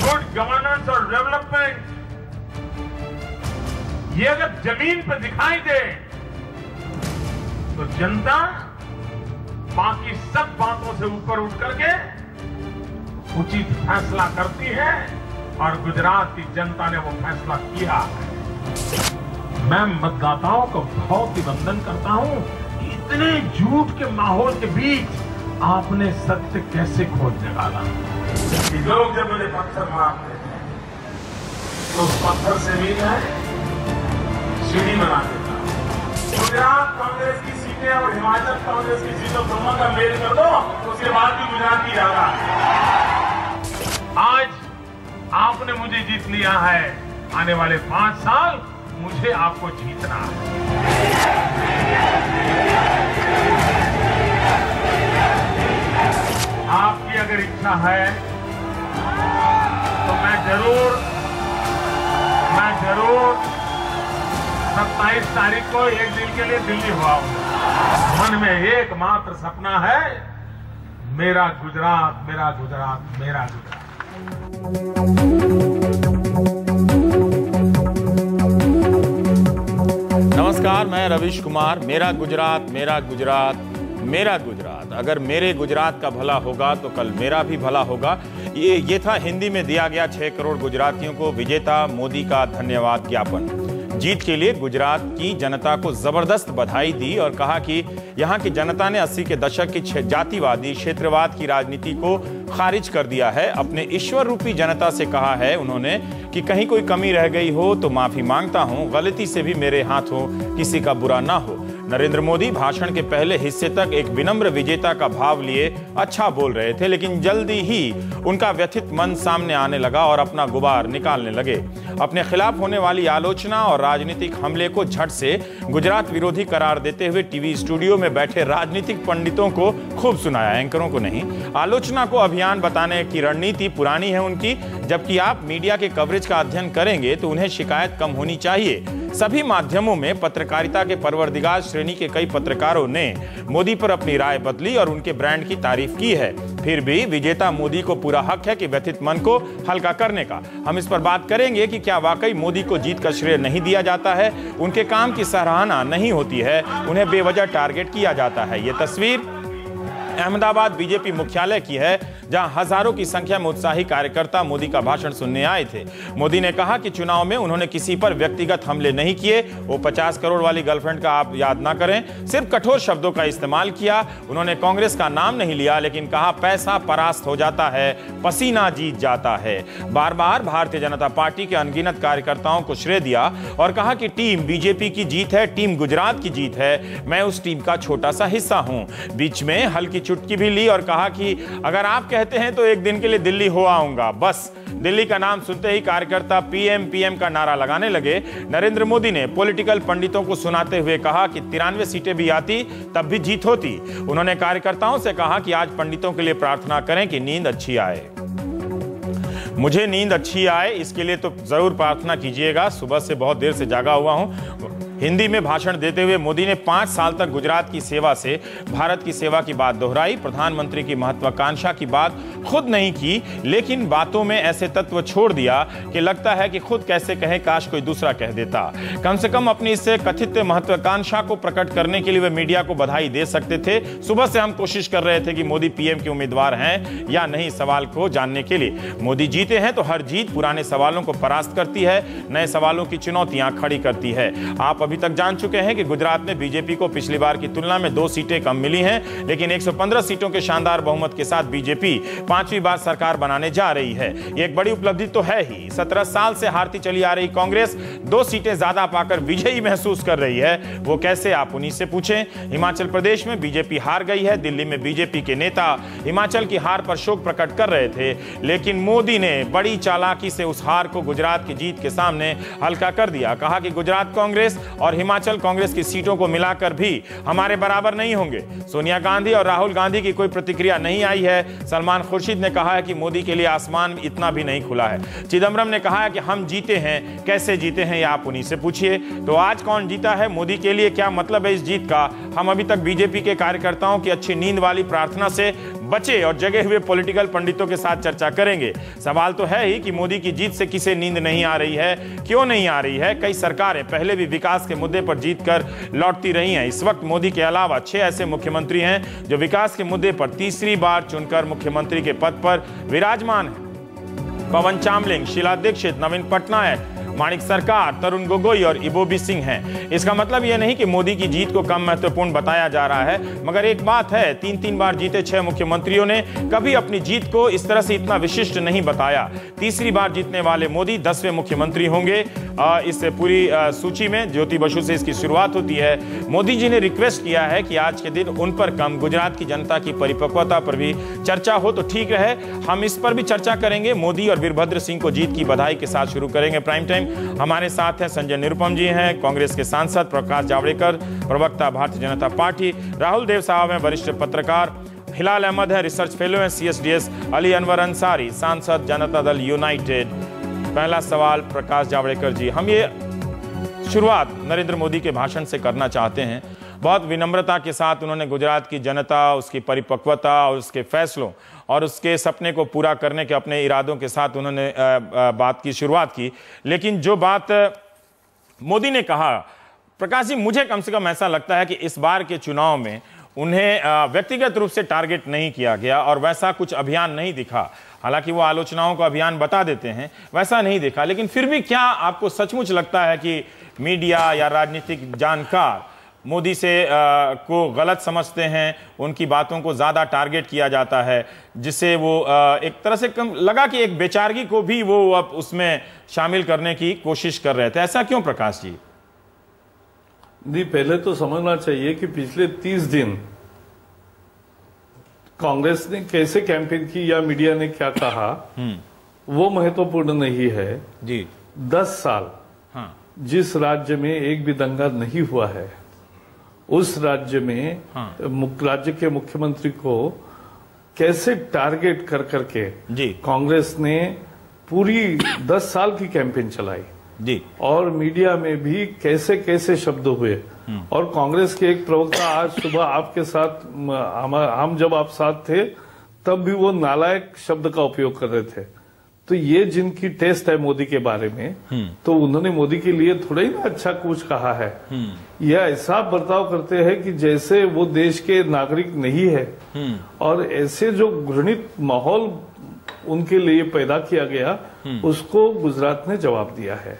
Good governance और development, ये अगर जमीन पर दिखाई दे तो जनता बाकी सब बातों से ऊपर उठ करके उचित फैसला करती है और गुजरात की जनता ने वो फैसला किया है। मैं मतदाताओं को बहुत ही वंदन करता हूं कि इतने झूठ के माहौल के बीच आपने सत्य कैसे खोज निकाला। लोग जब मुझे पत्थर मारते थे तो उस पत्थर से भी मैं सीढ़ी बना देता। गुजरात कांग्रेस की सीटें और हिमाचल कांग्रेस की सीटों दोनों का मेल कर दो, उसके बाद भी गुजरात की ज्यादा। आज आपने मुझे जीत लिया है, आने वाले 5 साल मुझे आपको जीतना है। आपकी अगर इच्छा है तो मैं जरूर 27 तारीख को एक दिन के लिए दिल्ली हुआ हूं। मन में एकमात्र सपना है, मेरा गुजरात, मेरा गुजरात, मेरा गुजरात। नमस्कार, मैं रविश कुमार। मेरा गुजरात, मेरा गुजरात, मेरा गुजरात। अगर मेरे गुजरात का भला होगा तो कल मेरा भी भला होगा। ये था हिंदी में दिया गया 6 करोड़ गुजरातियों को विजेता मोदी का धन्यवाद ज्ञापन। जीत के लिए गुजरात की जनता को जबरदस्त बधाई दी और कहा कि यहां की जनता ने 80 के दशक की जातिवादी क्षेत्रवाद की राजनीति को खारिज कर दिया है। अपने ईश्वर रूपी जनता से कहा है उन्होंने कि कहीं कोई कमी रह गई हो तो माफी मांगता हूं, गलती से भी मेरे हाथों किसी का बुरा ना हो। नरेंद्र मोदी भाषण के पहले हिस्से तक एक विनम्र विजेता का भाव लिए अच्छा बोल रहे थे, लेकिन जल्दी ही उनका व्यथित मन सामने आने लगा और अपना गुबार निकालने लगे। अपने खिलाफ होने वाली आलोचना और राजनीतिक हमले को झट से गुजरात विरोधी करार देते हुए टीवी स्टूडियो में बैठे राजनीतिक पंडितों को खूब सुनाया, एंकरों को नहीं। आलोचना को अभियान बताने की रणनीति पुरानी है उनकी, जबकि आप मीडिया के कवरेज का अध्ययन करेंगे तो उन्हें शिकायत कम होनी चाहिए। सभी माध्यमों में पत्रकारिता के परवरदिगार श्रेणी के कई पत्रकारों ने मोदी पर अपनी राय बदली और उनके ब्रांड की तारीफ की है। फिर भी विजेता मोदी को पूरा हक है कि व्यथित मन को हल्का करने का। हम इस पर बात करेंगे कि क्या वाकई मोदी को जीत का श्रेय नहीं दिया जाता है, उनके काम की सराहना नहीं होती है, उन्हें बेवजह टारगेट किया जाता है। ये तस्वीर अहमदाबाद बीजेपी मुख्यालय की है, जहां हजारों की संख्या में उत्साही कार्यकर्ता मोदी का भाषण सुनने आए थे। मोदी ने कहा कि चुनाव में उन्होंने किसी पर व्यक्तिगत हमले नहीं किए। वो 50 करोड़ वाली गर्लफ्रेंड का आप याद ना करें, सिर्फ कठोर शब्दों का इस्तेमाल किया। उन्होंने कांग्रेस का नाम नहीं लिया, लेकिन कहा पैसा परास्त हो जाता है, पसीना जीत जाता है। बार बार भारतीय जनता पार्टी के अनगिनत कार्यकर्ताओं को श्रेय दिया और कहा कि टीम बीजेपी की जीत है, टीम गुजरात की जीत है, मैं उस टीम का छोटा सा हिस्सा हूं। बीच में हल्की चुटकी भी ली और कहा कि अगर आप कहते हैं तो एक दिन के लिए दिल्ली हो आऊंगा। बस दिल्ली का नाम सुनते ही कार्यकर्ता पीएम पीएम का नारा लगाने लगे। नरेंद्र मोदी ने पॉलिटिकल पंडितों को सुनाते हुए कहा कि 93 सीटें भी आती तब भी जीत होती। उन्होंने कार्यकर्ताओं से कहा कि आज पंडितों के लिए प्रार्थना करें कि नींद अच्छी आए। मुझे नींद अच्छी आए, इसके लिए तो जरूर प्रार्थना कीजिएगा। सुबह से बहुत देर से जागा हुआ हूं। हिंदी में भाषण देते हुए मोदी ने 5 साल तक गुजरात की सेवा से भारत की सेवा की बात दोहराई। प्रधानमंत्री की महत्वाकांक्षा की बात खुद नहीं की, लेकिन बातों में ऐसे तत्व छोड़ दिया कि लगता है कि खुद कैसे कहें, काश कोई दूसरा कह देता। कम से कम अपनी इससे कथित महत्वाकांक्षा को प्रकट करने के लिए वे मीडिया को बधाई दे सकते थे। सुबह से हम कोशिश कर रहे थे कि मोदी पीएम के उम्मीदवार हैं या नहीं, सवाल को जानने के लिए। मोदी जीते हैं तो हर जीत पुराने सवालों को परास्त करती है, नए सवालों की चुनौतियां खड़ी करती है। आप अभी तक जान चुके हैं कि गुजरात में बीजेपी को पिछली बार की तुलना में 2 सीटें कम मिली हैं, लेकिन 115 सीटों के शानदार बहुमत के साथ बीजेपी 5वीं बार सरकार बनाने जा रही है। ये एक बड़ी उपलब्धि तो है ही। 17 साल से हारती चली आ रही कांग्रेस 2 सीटें ज्यादा पाकर विजयी महसूस कर रही है। वो कैसे, आप उन्हीं से पूछें। हिमाचल प्रदेश में बीजेपी हार गई है। दिल्ली में बीजेपी के नेता हिमाचल की हार पर शोक प्रकट कर रहे थे, लेकिन मोदी ने बड़ी चालाकी से उस हार को गुजरात की जीत के सामने हल्का कर दिया। कहा कि गुजरात कांग्रेस और हिमाचल कांग्रेस की सीटों को मिलाकर भी हमारे बराबर नहीं होंगे। सोनिया गांधी और राहुल गांधी की कोई प्रतिक्रिया नहीं आई है। सलमान खुर्शीद ने कहा है कि मोदी के लिए आसमान इतना भी नहीं खुला है। चिदम्बरम ने कहा है कि हम जीते हैं, कैसे जीते हैं ये आप उन्हीं से पूछिए। तो आज कौन जीता है, मोदी के लिए क्या मतलब है इस जीत का? हम अभी तक बीजेपी के कार्यकर्ताओं की अच्छी नींद वाली प्रार्थना से बचे और जगे हुए पॉलिटिकल पंडितों के साथ चर्चा करेंगे। सवाल तो है ही कि मोदी की जीत से किसे नींद नहीं आ रही है, क्यों नहीं आ रही है। कई सरकारें पहले भी विकास के मुद्दे पर जीत कर लौटती रही हैं। इस वक्त मोदी के अलावा 6 ऐसे मुख्यमंत्री हैं जो विकास के मुद्दे पर तीसरी बार चुनकर मुख्यमंत्री के पद पर विराजमान हैं। पवन चामलिंग, शीला दीक्षित, नवीन पटनायक, माणिक सरकार, तरुण गोगोई और इबोबी सिंह हैं। इसका मतलब यह नहीं कि मोदी की जीत को कम महत्वपूर्ण बताया जा रहा है, मगर एक बात है, 3-3 बार जीते 6 मुख्यमंत्रियों ने कभी अपनी जीत को इस तरह से इतना विशिष्ट नहीं बताया। तीसरी बार जीतने वाले मोदी 10वें मुख्यमंत्री होंगे। इस पूरी सूची में ज्योति बसु से इसकी शुरुआत होती है। मोदी जी ने रिक्वेस्ट किया है कि आज के दिन उन पर कम, गुजरात की जनता की परिपक्वता पर भी चर्चा हो तो ठीक रहे। हम इस पर भी चर्चा करेंगे। मोदी और वीरभद्र सिंह को जीत की बधाई के साथ शुरू करेंगे प्राइम टाइम। हमारे साथ हैं संजय निरुपम जी हैं, कांग्रेस के सांसद, प्रकाश जावड़ेकर, प्रवक्ता भारतीय जनता पार्टी, राहुल देव साहब हैं, वरिष्ठ पत्रकार, हिलाल अहमद है, रिसर्च फेलो हैं CSDS, अली अनवर अंसारी, सांसद, जनता दल यूनाइटेड। पहला सवाल प्रकाश जावड़ेकर जी, हम ये शुरुआत नरेंद्र मोदी के भाषण से करना चाहते हैं। बहुत विनम्रता के साथ उन्होंने गुजरात की जनता, उसकी परिपक्वता और उसके फैसलों और उसके सपने को पूरा करने के अपने इरादों के साथ उन्होंने बात की शुरुआत की। लेकिन जो बात मोदी ने कहा, प्रकाश जी, मुझे कम से कम ऐसा लगता है कि इस बार के चुनाव में उन्हें व्यक्तिगत रूप से टारगेट नहीं किया गया और वैसा कुछ अभियान नहीं दिखा। हालांकि वो आलोचनाओं का अभियान बता देते हैं, वैसा नहीं दिखा। लेकिन फिर भी क्या आपको सचमुच लगता है कि मीडिया या राजनीतिक जानकार मोदी से को गलत समझते हैं, उनकी बातों को ज़्यादा टारगेट किया जाता है, जिससे वो एक तरह से कम लगा कि एक बेचारगी को भी वो अब उसमें शामिल करने की कोशिश कर रहे थे? ऐसा क्यों प्रकाश जी? नहीं, पहले तो समझना चाहिए कि पिछले 30 दिन कांग्रेस ने कैसे कैंपेन की या मीडिया ने क्या कहा, वो महत्वपूर्ण नहीं है जी। 10 साल जिस राज्य में एक भी दंगा नहीं हुआ है, उस राज्य में राज्य के मुख्यमंत्री को कैसे टारगेट कर करके जी कांग्रेस ने पूरी 10 साल की कैंपेन चलाई जी, और मीडिया में भी कैसे कैसे शब्द हुए। और कांग्रेस के एक प्रवक्ता आज सुबह आपके साथ, हम जब आप साथ थे तब भी वो नालायक शब्द का उपयोग कर रहे थे। तो ये जिनकी टेस्ट है मोदी के बारे में, तो उन्होंने मोदी के लिए थोड़ा ही ना अच्छा कुछ कहा है। यह ऐसा बर्ताव करते हैं कि जैसे वो देश के नागरिक नहीं है, और ऐसे जो घृणित माहौल उनके लिए पैदा किया गया, उसको गुजरात ने जवाब दिया है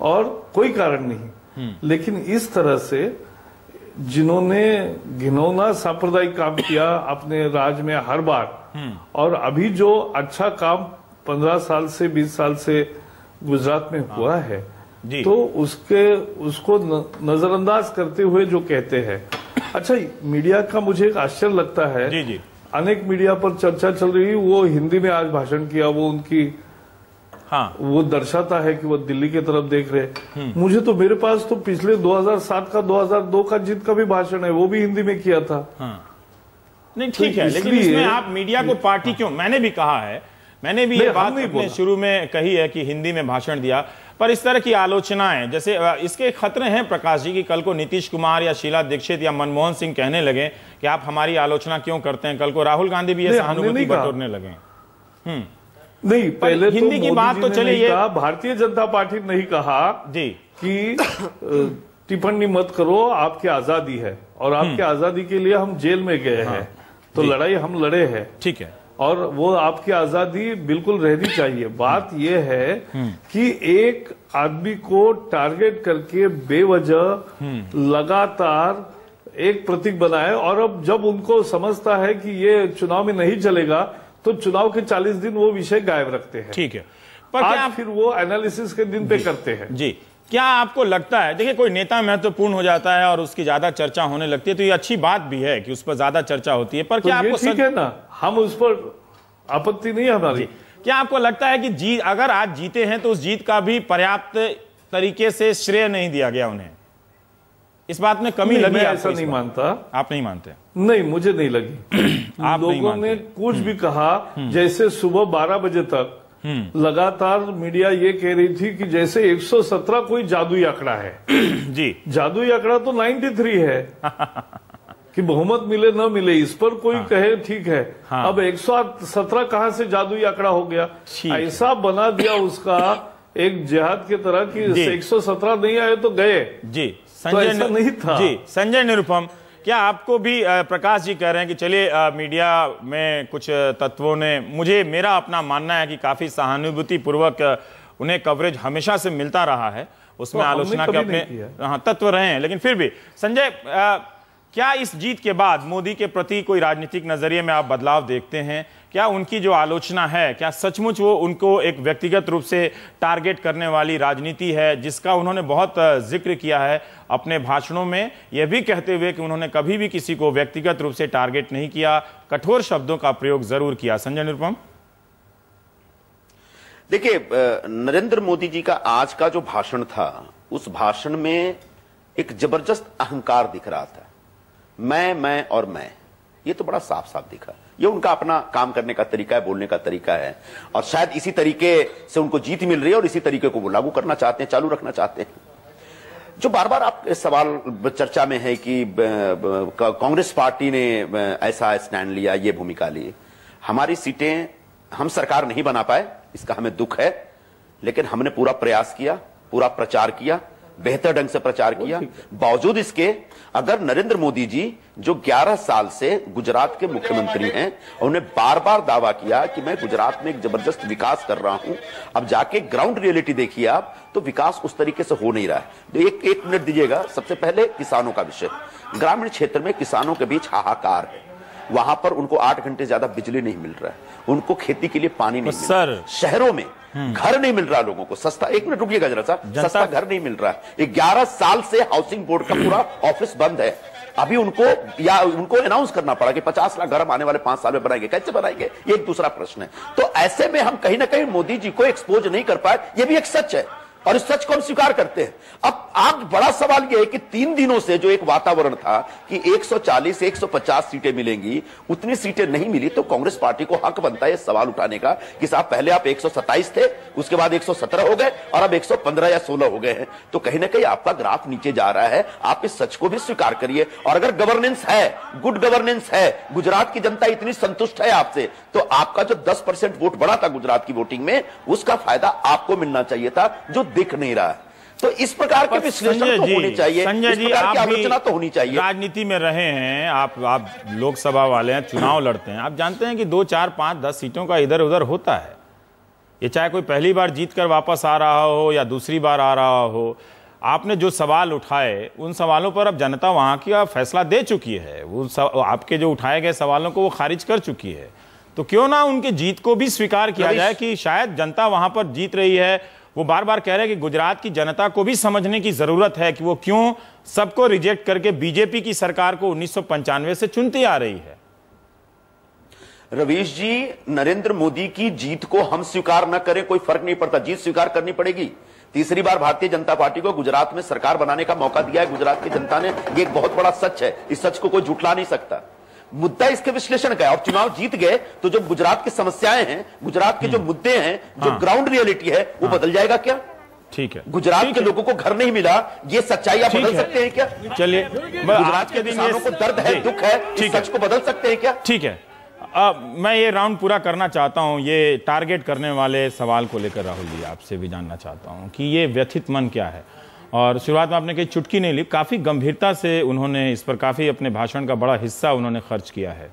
और कोई कारण नहीं। लेकिन इस तरह से जिन्होंने घिनौना सांप्रदायिक काम किया अपने राज्य में हर बार, और अभी जो अच्छा काम 15 साल से 20 साल से गुजरात में हुआ है, तो उसको नजरअंदाज करते हुए जो कहते हैं। अच्छा, मीडिया का मुझे एक आश्चर्य लगता है, जी। अनेक मीडिया पर चर्चा चल रही है, वो हिंदी में आज भाषण किया, वो उनकी वो दर्शाता है कि वो दिल्ली की तरफ देख रहे। मुझे तो, मेरे पास तो पिछले 2007 का 2002 का जीत का भी भाषण है, वो भी हिंदी में किया था। नहीं, ठीक है, लेकिन इसमें आप मीडिया को पार्टी क्यों? मैंने भी कहा है, मैंने भी ये बात अपने शुरू में कही है कि हिंदी में भाषण दिया, पर इस तरह की आलोचनाएं, जैसे इसके खतरे हैं प्रकाश जी की कल को नीतीश कुमार या शीला दीक्षित या मनमोहन सिंह कहने लगे कि आप हमारी आलोचना क्यों करते हैं। कल को राहुल गांधी भी ये सहानुभूति बटोरने लगे। नहीं, पहले हिंदी की बात तो चलिए, भारतीय जनता पार्टी ने नहीं कहा जी कि टिप्पणी मत करो, आपकी आजादी है और आपकी आजादी के लिए हम जेल में गए हैं, तो लड़ाई हम लड़े हैं, ठीक है, और वो आपकी आजादी बिल्कुल रहनी चाहिए। बात यह है कि एक आदमी को टारगेट करके बेवजह लगातार एक प्रतीक बनाए, और अब जब उनको समझता है कि ये चुनाव में नहीं चलेगा, तो चुनाव के 40 दिन वो विषय गायब रखते हैं। ठीक है, पर आज फिर वो एनालिसिस के दिन पे करते हैं जी। क्या आपको लगता है, देखिए, कोई नेता महत्वपूर्ण हो जाता है और उसकी ज्यादा चर्चा होने लगती है, तो ये अच्छी बात भी है कि उस पर ज्यादा चर्चा होती है, पर क्या आपको ठीक है ना, हम उस पर आपत्ति नहीं है हमारी। क्या आपको लगता है कि अगर आज जीते हैं तो उस जीत का भी पर्याप्त तरीके से श्रेय नहीं दिया गया उन्हें? इस बात में कमी लगी? मैं ऐसा नहीं मानता। आप नहीं मानते? नहीं, मुझे नहीं लगी। आप लोगों ने कुछ भी कहा, जैसे सुबह 12 बजे तक लगातार मीडिया ये कह रही थी कि जैसे 117 कोई जादुई आंकड़ा है। जी, जादुई आंकड़ा तो 93 है। कि बहुमत मिले न मिले इस पर कोई कहे ठीक है। अब 117 कहां से जादुई आंकड़ा हो गया, ऐसा बना दिया उसका एक जिहाद की तरह कि 117 नहीं आए तो गए। जी तो ऐसा नहीं था। जी संजय निरुपम, क्या आपको भी प्रकाश जी कह रहे हैं कि चलिए मीडिया में कुछ तत्वों ने, मेरा अपना मानना है कि काफी सहानुभूति पूर्वक उन्हें कवरेज हमेशा से मिलता रहा है, उसमें आलोचना के अपने तत्व रहे हैं, लेकिन फिर भी संजय, क्या इस जीत के बाद मोदी के प्रति कोई राजनीतिक नजरिए में आप बदलाव देखते हैं? क्या उनकी जो आलोचना है, क्या सचमुच वो उनको एक व्यक्तिगत रूप से टारगेट करने वाली राजनीति है, जिसका उन्होंने बहुत जिक्र किया है अपने भाषणों में, यह भी कहते हुए कि उन्होंने कभी भी किसी को व्यक्तिगत रूप से टारगेट नहीं किया, कठोर शब्दों का प्रयोग जरूर किया? संजय निरुपम। देखिए, नरेंद्र मोदी जी का आज का जो भाषण था, उस भाषण में एक जबरदस्त अहंकार दिख रहा था। मैं और मैं, ये तो बड़ा साफ साफ दिखा। ये उनका अपना काम करने का तरीका है, बोलने का तरीका है, और शायद इसी तरीके से उनको जीत मिल रही है और इसी तरीके को वो लागू करना चाहते हैं, चालू रखना चाहते हैं। जो बार बार आप सवाल चर्चा में है कि कांग्रेस पार्टी ने ऐसा स्टैंड लिया, ये भूमिका ली। हमारी सीटें हम सरकार नहीं बना पाए, इसका हमें दुख है, लेकिन हमने पूरा प्रयास किया, पूरा प्रचार किया, बेहतर ढंग से प्रचार किया। बावजूद इसके, अगर नरेंद्र मोदी जी जो 11 साल से गुजरात के मुख्यमंत्री हैं, उन्होंने बार बार दावा किया कि मैं गुजरात में एक जबरदस्त विकास कर रहा हूं, अब जाके ग्राउंड रियलिटी देखिए आप, तो विकास उस तरीके से हो नहीं रहा है। एक मिनट दीजिएगा। सबसे पहले किसानों का विषय। ग्रामीण क्षेत्र में किसानों के बीच हाहाकार है, वहां पर उनको 8 घंटे ज्यादा बिजली नहीं मिल रहा है, उनको खेती के लिए पानी नहीं मिल रहा है, शहरों में घर नहीं मिल रहा लोगों को, सस्ता, एक मिनट रुकिएगा जरा साहब, सस्ता घर नहीं मिल रहा है। 11 साल से हाउसिंग बोर्ड का पूरा ऑफिस बंद है। अभी उनको अनाउंस करना पड़ा कि 50 लाख घर हम आने वाले 5 साल में बनाएंगे। कैसे बनाएंगे, ये एक दूसरा प्रश्न है। तो ऐसे में हम कहीं ना कहीं मोदी जी को एक्सपोज नहीं कर पाए, ये भी एक सच है, और इस सच को हम स्वीकार करते हैं। अब आज बड़ा सवाल यह है कि 3 दिनों से जो एक वातावरण था कि 140 150 सीटें मिलेंगी, उतनी सीटें नहीं मिली, तो कांग्रेस पार्टी को हक बनता है सवाल उठाने का कि साहब पहले आप 127 थे, उसके बाद 117 हो गए, और अब 115 या 16 हो गए हैं। तो कहीं ना कहीं आपका ग्राफ नीचे जा रहा है। आप इस सच को भी स्वीकार करिए, और अगर गवर्नेंस है, गुड गवर्नेंस है, गुजरात की जनता इतनी संतुष्ट है आपसे, तो आपका जो 10% वोट बढ़ा था गुजरात की वोटिंग में, उसका फायदा आपको मिलना चाहिए था, जो दिख नहीं रहा है। तो इस प्रकार के विश्लेषण तो होने चाहिए, संजय जी, आप आलोचना तो होनी चाहिए। राजनीति में रहे हैं आप लोकसभा वाले हैं, चुनाव लड़ते हैं, आप जानते हैं कि 2, 4, 5, 10 सीटों का इधर उधर होता है। ये चाहे कोई पहली बार जीतकर वापस आ रहा हो या दूसरी बार आ रहा हो, आपने जो सवाल उठाए, उन सवालों पर अब जनता वहां की फैसला दे चुकी है। वो आपके जो उठाए गए सवालों को वो खारिज कर चुकी है। तो क्यों ना उनकी जीत को भी स्वीकार किया जाए कि शायद जनता वहां पर जीत रही है। वो बार बार कह रहे हैं कि गुजरात की जनता को भी समझने की जरूरत है कि वो क्यों सबको रिजेक्ट करके बीजेपी की सरकार को 1995 से चुनती आ रही है। रवीश जी, नरेंद्र मोदी की जीत को हम स्वीकार न करें, कोई फर्क नहीं पड़ता, जीत स्वीकार करनी पड़ेगी। तीसरी बार भारतीय जनता पार्टी को गुजरात में सरकार बनाने का मौका दिया है गुजरात की जनता ने, ये एक बहुत बड़ा सच है, इस सच को कोई झुठला नहीं सकता। मुद्दा इसके विश्लेषण का है, और चुनाव जीत गए तो जो गुजरात की समस्याएं हैं, गुजरात के जो मुद्दे हैं, जो ग्राउंड रियलिटी है, वो बदल जाएगा क्या? ठीक है। गुजरात के लोगों को घर नहीं मिला, ये सच्चाई आप बदल सकते हैं क्या? चलिए, गुजरात के किसानों को दर्द है, दुख है, इस सच को बदल सकते हैं क्या? ठीक है। मैं ये राउंड पूरा करना चाहता हूं, ये टारगेट करने वाले सवाल को लेकर राहुल जी आपसे भी जानना चाहता हूं कि ये व्यथित मन क्या है। और शुरुआत में आपने कहीं चुटकी नहीं ली, काफी गंभीरता से उन्होंने इस पर काफी अपने भाषण का बड़ा हिस्सा उन्होंने खर्च किया है।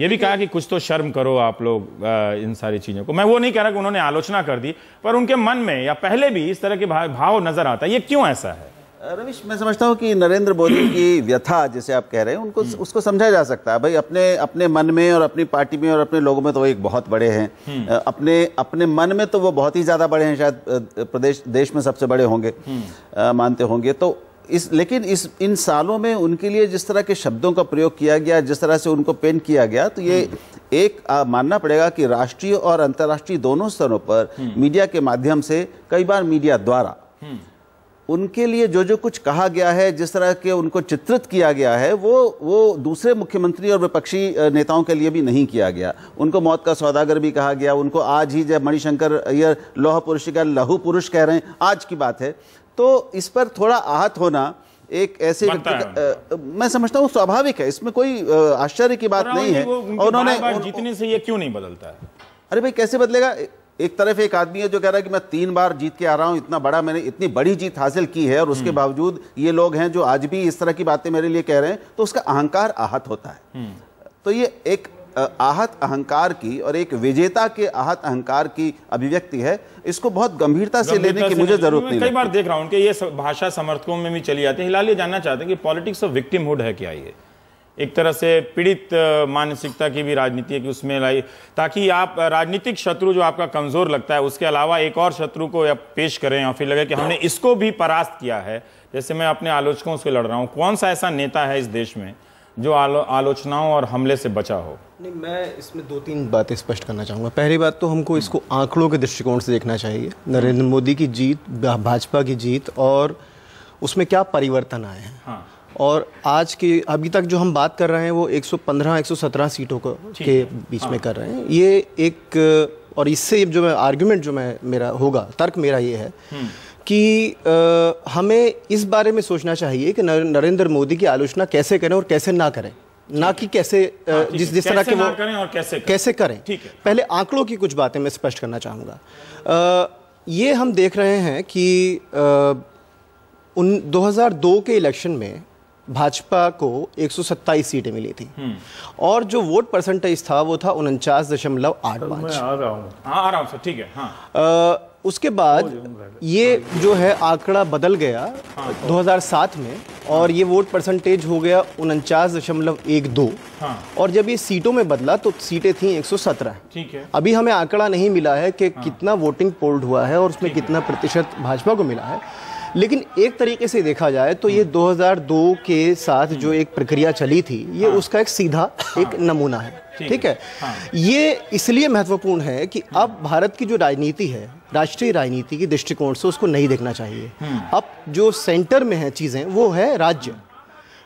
ये भी कहा कि कुछ तो शर्म करो आप लोग इन सारी चीजों को। मैं वो नहीं कह रहा कि उन्होंने आलोचना कर दी, पर उनके मन में या पहले भी इस तरह के भाव नजर आता है। ये क्यों ऐसा है? रवीश, मैं समझता हूँ कि नरेंद्र मोदी की व्यथा जिसे आप कह रहे हैं, उनको उसको समझा जा सकता है। भाई अपने मन में और अपनी पार्टी में और अपने लोगों में तो वो एक बहुत बड़े हैं, अपने मन में तो वो बहुत ही ज्यादा बड़े हैं, शायद देश में सबसे बड़े होंगे, मानते होंगे। तो लेकिन इन सालों में उनके लिए जिस तरह के शब्दों का प्रयोग किया गया, जिस तरह से उनको पेंट किया गया, तो ये एक मानना पड़ेगा कि राष्ट्रीय और अंतर्राष्ट्रीय दोनों स्तरों पर मीडिया के माध्यम से, कई बार मीडिया द्वारा उनके लिए जो कुछ कहा गया है, जिस तरह के उनको चित्रित किया गया है, वो दूसरे मुख्यमंत्री और विपक्षी नेताओं के लिए भी नहीं किया गया। उनको मौत का सौदागर भी कहा गया। उनको आज ही जब मणिशंकर अय्यर लौह पुरुष का लहू पुरुष कह रहे हैं, आज की बात है, तो इस पर थोड़ा आहत होना एक ऐसे व्यक्ति मैं समझता हूँ स्वाभाविक है, इसमें कोई आश्चर्य की बात नहीं है। और उन्होंने जीतने से ये क्यों नहीं बदलता है? अरे भाई कैसे बदलेगा? एक तरफ एक आदमी है जो कह रहा है कि मैं 3 बार जीत के आ रहा हूं, इतना बड़ा मैंने इतनी बड़ी जीत हासिल की है, और उसके बावजूद ये लोग हैं जो आज भी इस तरह की बातें मेरे लिए कह रहे हैं, तो उसका अहंकार आहत होता है। तो ये एक आहत अहंकार की और एक विजेता के आहत अहंकार की अभिव्यक्ति है। इसको बहुत गंभीरता से लेने की मुझे जरूरत नहीं। कई बार देख रहा हूं कि ये भाषा समर्थकों में भी चली जाती है। हिलाल ये जानना चाहते हैं कि पॉलिटिक्स ऑफ विक्टिमहुड है क्या? ये एक तरह से पीड़ित मानसिकता की भी राजनीति है कि उसमें लाई, ताकि आप राजनीतिक शत्रु जो आपका कमजोर लगता है उसके अलावा एक और शत्रु को आप पेश करें और फिर लगे कि हमने इसको भी परास्त किया है। जैसे मैं अपने आलोचकों से लड़ रहा हूं, कौन सा ऐसा नेता है इस देश में जो आलोचनाओं और हमले से बचा हो? नहीं, मैं इसमें 2-3 बातें स्पष्ट करना चाहूँगा। पहली बात तो हमको इसको आंकड़ों के दृष्टिकोण से देखना चाहिए। नरेंद्र मोदी की जीत, भाजपा की जीत, और उसमें क्या परिवर्तन आए हैं। हाँ। और आज के अभी तक जो हम बात कर रहे हैं वो 115-117 सीटों के बीच में कर रहे हैं। ये एक, और इससे जो मैं आर्गुमेंट जो मैं मेरा होगा, तर्क मेरा ये है कि हमें इस बारे में सोचना चाहिए कि नरेंद्र मोदी की आलोचना कैसे करें और कैसे ना करें, ना कि कैसे जिस तरह के वो करें और कैसे करें। पहले आंकड़ों की कुछ बातें मैं स्पष्ट करना चाहूँगा। ये हम देख रहे हैं कि 2002 के इलेक्शन में भाजपा को 127 सीटें मिली थी, और जो वोट परसेंटेज था वो था 49.85। मैं आ रहा हूँ ठीक है। हाँ। उसके बाद ये जो है आंकड़ा बदल गया 2007 में, और ये वोट परसेंटेज हो गया 49.12। और जब ये सीटों में बदला तो सीटें थी 117। ठीक है। अभी हमें आंकड़ा नहीं मिला है कि कितना वोटिंग पोल्ड हुआ है और उसमें कितना प्रतिशत भाजपा को मिला है, लेकिन एक तरीके से देखा जाए तो ये 2002 के साथ जो एक प्रक्रिया चली थी, ये उसका एक सीधा एक नमूना है। ठीक है। ये इसलिए महत्वपूर्ण है कि अब भारत की जो राजनीति है, राष्ट्रीय राजनीति की दृष्टिकोण से उसको नहीं देखना चाहिए। अब जो सेंटर में है चीजें वो है राज्य।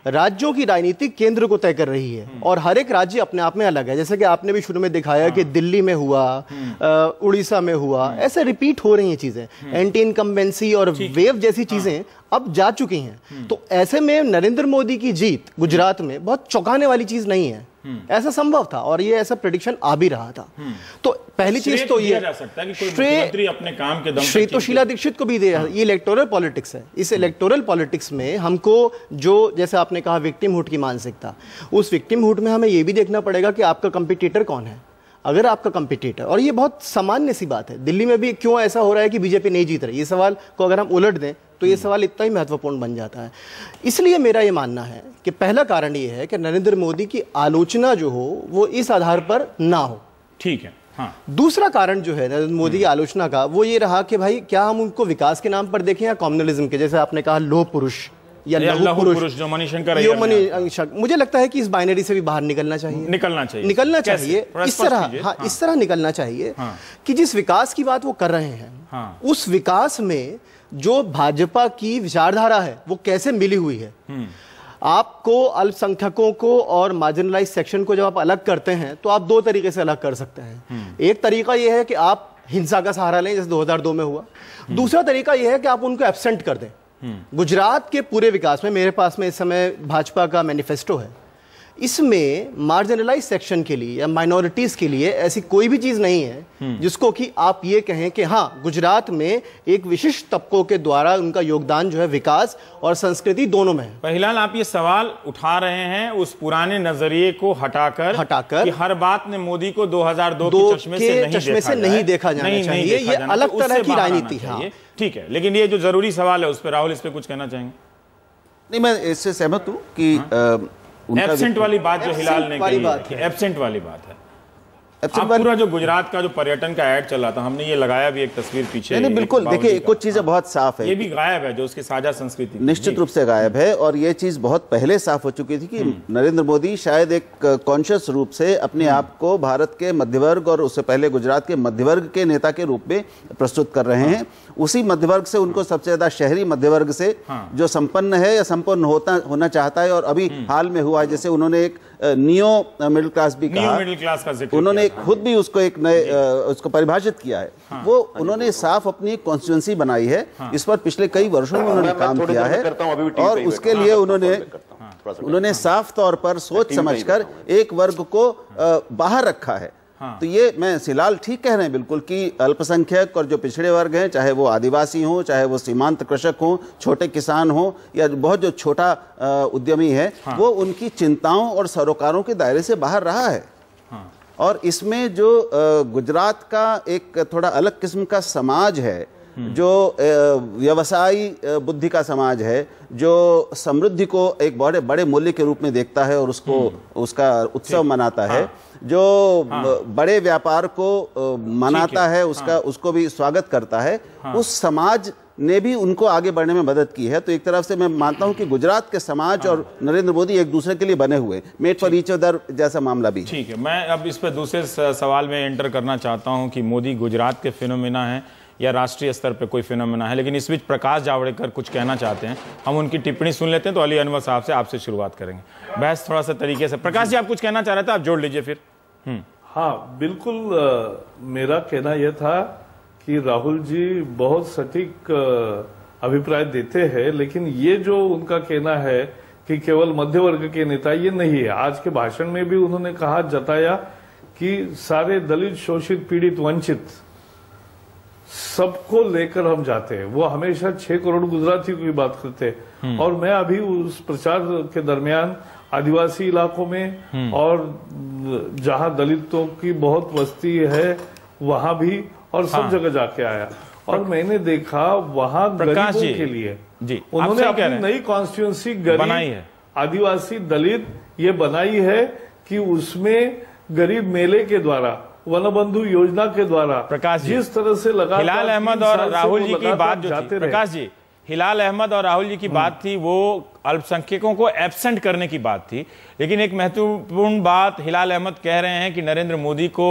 राज्यों की राजनीति केंद्र को तय कर रही है, और हर एक राज्य अपने आप में अलग है। जैसे कि आपने भी शुरू में दिखाया कि दिल्ली में हुआ, उड़ीसा में हुआ, ऐसे रिपीट हो रही हैं चीजें। एंटी इनकम्बेंसी और वेव जैसी चीजें अब जा चुकी हैं। तो ऐसे में नरेंद्र मोदी की जीत गुजरात में बहुत चौंकाने वाली चीज नहीं है। ऐसा संभव था और ये ऐसा प्रेडिक्शन आ भी रहा था। तो पहली चीज तो ये श्रेय अपने काम के दम पे श्रेय तो शीला दीक्षित को भी दिया। ये इलेक्टोरल पॉलिटिक्स है। इस इलेक्टोरल पॉलिटिक्स में हमको जो, जैसे आपने कहा, विक्टिमहुड की मानसिकता, उस विक्टिमहुड में हमें ये भी देखना पड़ेगा कि आपका कंपटीटर कौन है। अगर आपका कंपटीटर, और ये बहुत सामान्य सी बात है, दिल्ली में भी क्यों ऐसा हो रहा है कि बीजेपी नहीं जीत रही, ये सवाल को अगर हम उलट दें तो ये सवाल इतना ही महत्वपूर्ण बन जाता है। इसलिए मेरा ये मानना है कि पहला कारण ये है कि नरेंद्र मोदी की आलोचना जो हो वो इस आधार पर ना हो। ठीक है। हाँ। दूसरा कारण जो है नरेंद्र मोदी की आलोचना का, वो ये रहा कि भाई क्या हम उनको विकास के नाम पर देखें या कम्युनलिज्म के, जैसे आपने कहा लोह पुरुष या लघु पुरुष जो मणिशंकर, मुझे लगता है कि इस बाइनरी से भी बाहर निकलना चाहिए। इस तरह, हाँ, इस तरह निकलना चाहिए कि जिस विकास की बात वो कर रहे हैं, उस विकास में जो भाजपा की विचारधारा है वो कैसे मिली हुई है। आपको अल्पसंख्यकों को और मार्जिनलाइज सेक्शन को जब आप अलग करते हैं तो आप 2 तरीके से अलग कर सकते हैं। एक तरीका यह है कि आप हिंसा का सहारा लें, जैसे 2002 में हुआ। दूसरा तरीका यह है कि आप उनको एब्सेंट कर दें। गुजरात के पूरे विकास में, मेरे पास में इस समय भाजपा का मैनिफेस्टो है, इसमें मार्जिनलाइज सेक्शन के लिए या माइनॉरिटीज के लिए ऐसी कोई भी चीज नहीं है जिसको कि आप ये कहें कि हाँ, गुजरात में एक विशिष्ट तबकों के द्वारा उनका योगदान जो है विकास और संस्कृति दोनों में है। फिलहाल आप ये सवाल उठा रहे हैं उस पुराने नजरिए को हटाकर कि हर बात में मोदी को 2002 के चश्मे से नहीं देखा जाना चाहिए। ये अलग तरह की राजनीति है। ठीक है, लेकिन ये जो जरूरी सवाल है उस पर राहुल इस पे कुछ कहना चाहेंगे? नहीं, मैं इससे सहमत हूं कि एब्सेंट वाली बात जो हिलाल ने कही, एब्सेंट वाली बात है। पूरा जो गुजरात का जो पर्यटन का ऐड चला था, हमने ये लगाया भी एक तस्वीर पीछे। नहीं, बिल्कुल, देखिए कुछ चीजें बहुत साफ है। ये भी गायब है जो उसकी साझा संस्कृति, निश्चित रूप से गायब है। और ये चीज बहुत पहले साफ हो चुकी थी कि नरेंद्र मोदी शायद एक कॉन्शियस रूप से अपने आप को भारत के मध्यवर्ग और उससे पहले गुजरात के मध्यवर्ग के नेता के रूप में प्रस्तुत कर रहे हैं। उसी मध्यवर्ग से उनको सबसे ज्यादा शहरी मध्यवर्ग से जो संपन्न है या संपन्न होना चाहता है, और अभी हाल में हुआ है, जैसे उन्होंने एक नियो मिडिल क्लास भी कहा, मिडिल क्लास का जिक्र उन्होंने खुद भी उसको एक नए उसको परिभाषित किया है। वो उन्होंने साफ अपनी कॉन्स्टिट्यूंसी बनाई है। इस पर पिछले कई वर्षों में उन्होंने काम किया है और उसके लिए उन्होंने साफ तौर पर सोच समझकर एक वर्ग को बाहर रखा है। तो ये मैं सिलाल ठीक कह रहे हैं बिल्कुल कि अल्पसंख्यक और जो पिछड़े वर्ग हैं, चाहे वो आदिवासी हों, चाहे वो सीमांत कृषक हों, छोटे किसान हों या बहुत जो छोटा उद्यमी है, वो उनकी चिंताओं और सरोकारों के दायरे से बाहर रहा है। और इसमें जो गुजरात का एक थोड़ा अलग किस्म का समाज है, जो व्यवसायी बुद्धि का समाज है, जो समृद्धि को एक बड़े बड़े मूल्य के रूप में देखता है और उसको उसका उत्सव मनाता है, जो बड़े व्यापार को मनाता है, उसको भी स्वागत करता है, उस समाज ने भी उनको आगे बढ़ने में मदद की है। तो एक तरफ से मैं मानता हूं कि गुजरात के समाज और नरेंद्र मोदी एक दूसरे के लिए बने हुए, मेट फॉर ईच अदर जैसा मामला भी। ठीक है, मैं अब इस पर दूसरे सवाल में एंटर करना चाहता हूं कि मोदी गुजरात के फिनोमेना है या राष्ट्रीय स्तर पे कोई फिनोमेना है, लेकिन इस बीच प्रकाश जावड़ेकर कुछ कहना चाहते हैं, हम उनकी टिप्पणी सुन लेते हैं। तो अली अनवर साहब से आपसे शुरुआत करेंगे बहस थोड़ा सा तरीके से। प्रकाश जी, आप कुछ कहना चाह रहे थे, आप जोड़ लीजिए फिर। हाँ बिल्कुल, मेरा कहना यह था कि राहुल जी बहुत सटीक अभिप्राय देते हैं, लेकिन ये जो उनका कहना है कि केवल मध्य वर्ग के नेता, ये नहीं है। आज के भाषण में भी उन्होंने कहा, जताया कि सारे दलित, शोषित, पीड़ित, वंचित सबको लेकर हम जाते हैं। वो हमेशा 6 करोड़ गुजरातियों की बात करते हैं। और मैं अभी उस प्रचार के दरमियान आदिवासी इलाकों में और जहां दलितों की बहुत बस्ती है वहां भी और सब जगह जाके आया और मैंने देखा वहां गरीबों के लिए उन्होंने अपनी नई कॉन्स्टिट्यूंसी बनाई है, आदिवासी दलित ये बनाई है कि उसमें गरीब मेले के द्वारा, वनबंधु योजना के द्वारा, प्रकाश जी, जिस तरह से लगा हिलाल अहमद और राहुल जी की बात जो थी, प्रकाश जी, हिलाल अहमद और राहुल जी की बात थी, वो अल्पसंख्यकों को एब्सेंट करने की बात थी। लेकिन एक महत्वपूर्ण बात हिलाल अहमद कह रहे हैं कि नरेंद्र मोदी को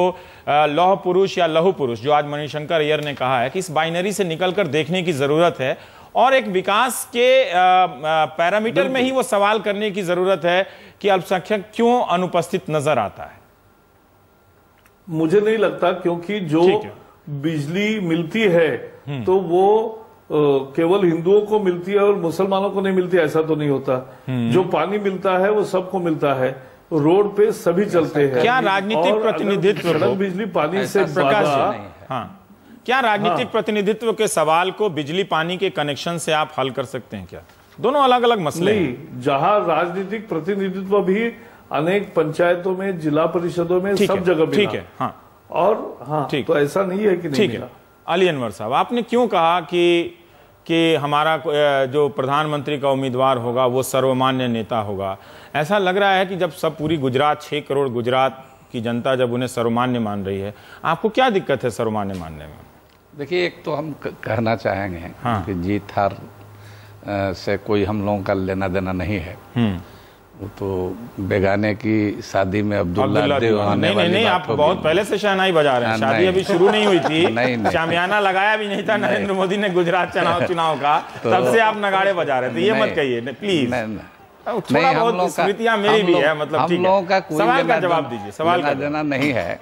लौह पुरुष या लहू पुरुष, जो आज मणिशंकर अय्यर ने कहा है कि इस बाइनरी से निकलकर देखने की जरूरत है और एक विकास के पैरामीटर में ही वो सवाल करने की जरूरत है कि अल्पसंख्यक क्यों अनुपस्थित नजर आता है। मुझे नहीं लगता, क्योंकि जो बिजली मिलती है तो वो केवल हिंदुओं को मिलती है और मुसलमानों को नहीं मिलती, ऐसा तो नहीं होता। जो पानी मिलता है वो सबको मिलता है, रोड पे सभी चलते हैं। क्या राजनीतिक प्रतिनिधित्व सड़क बिजली पानी से क्या राजनीतिक प्रतिनिधित्व के सवाल को बिजली पानी के कनेक्शन से आप हल कर सकते हैं क्या? दोनों अलग अलग मसले हैं। जहां राजनीतिक प्रतिनिधित्व भी अनेक पंचायतों में, जिला परिषदों में, सब जगह ठीक है। हाँ, और हाँ, तो ऐसा नहीं है कि नहीं मिला। अली अनवर साहब, आपने क्यों कहा कि हमारा जो प्रधानमंत्री का उम्मीदवार होगा वो सर्वमान्य नेता होगा? ऐसा लग रहा है कि जब सब पूरी गुजरात, 6 करोड़ गुजरात की जनता जब उन्हें सर्वमान्य मान रही है, आपको क्या दिक्कत है सर्वमान्य मानने में? देखिए, एक तो हम कहना चाहेंगे कि जीत हार से कोई हम लोगों का लेना देना नहीं है। वो तो बेगाने की शादी में अब्दुल्ला देवाने वाली नहीं, आप बहुत पहले से शहनाई बजा रहे हैं। शादी अभी शुरू नहीं हुई थी, शामियाना लगाया भी नहीं था नरेंद्र मोदी ने गुजरात चुनाव का, तब से आप नगाड़े बजा रहे थे। ये मत कहिए प्लीज, थोड़ा बहुत स्मृतियां मेरी भी है, मतलब हम लोगों का कोई सवाल का जवाब दीजिए। सवाल का देना नहीं है।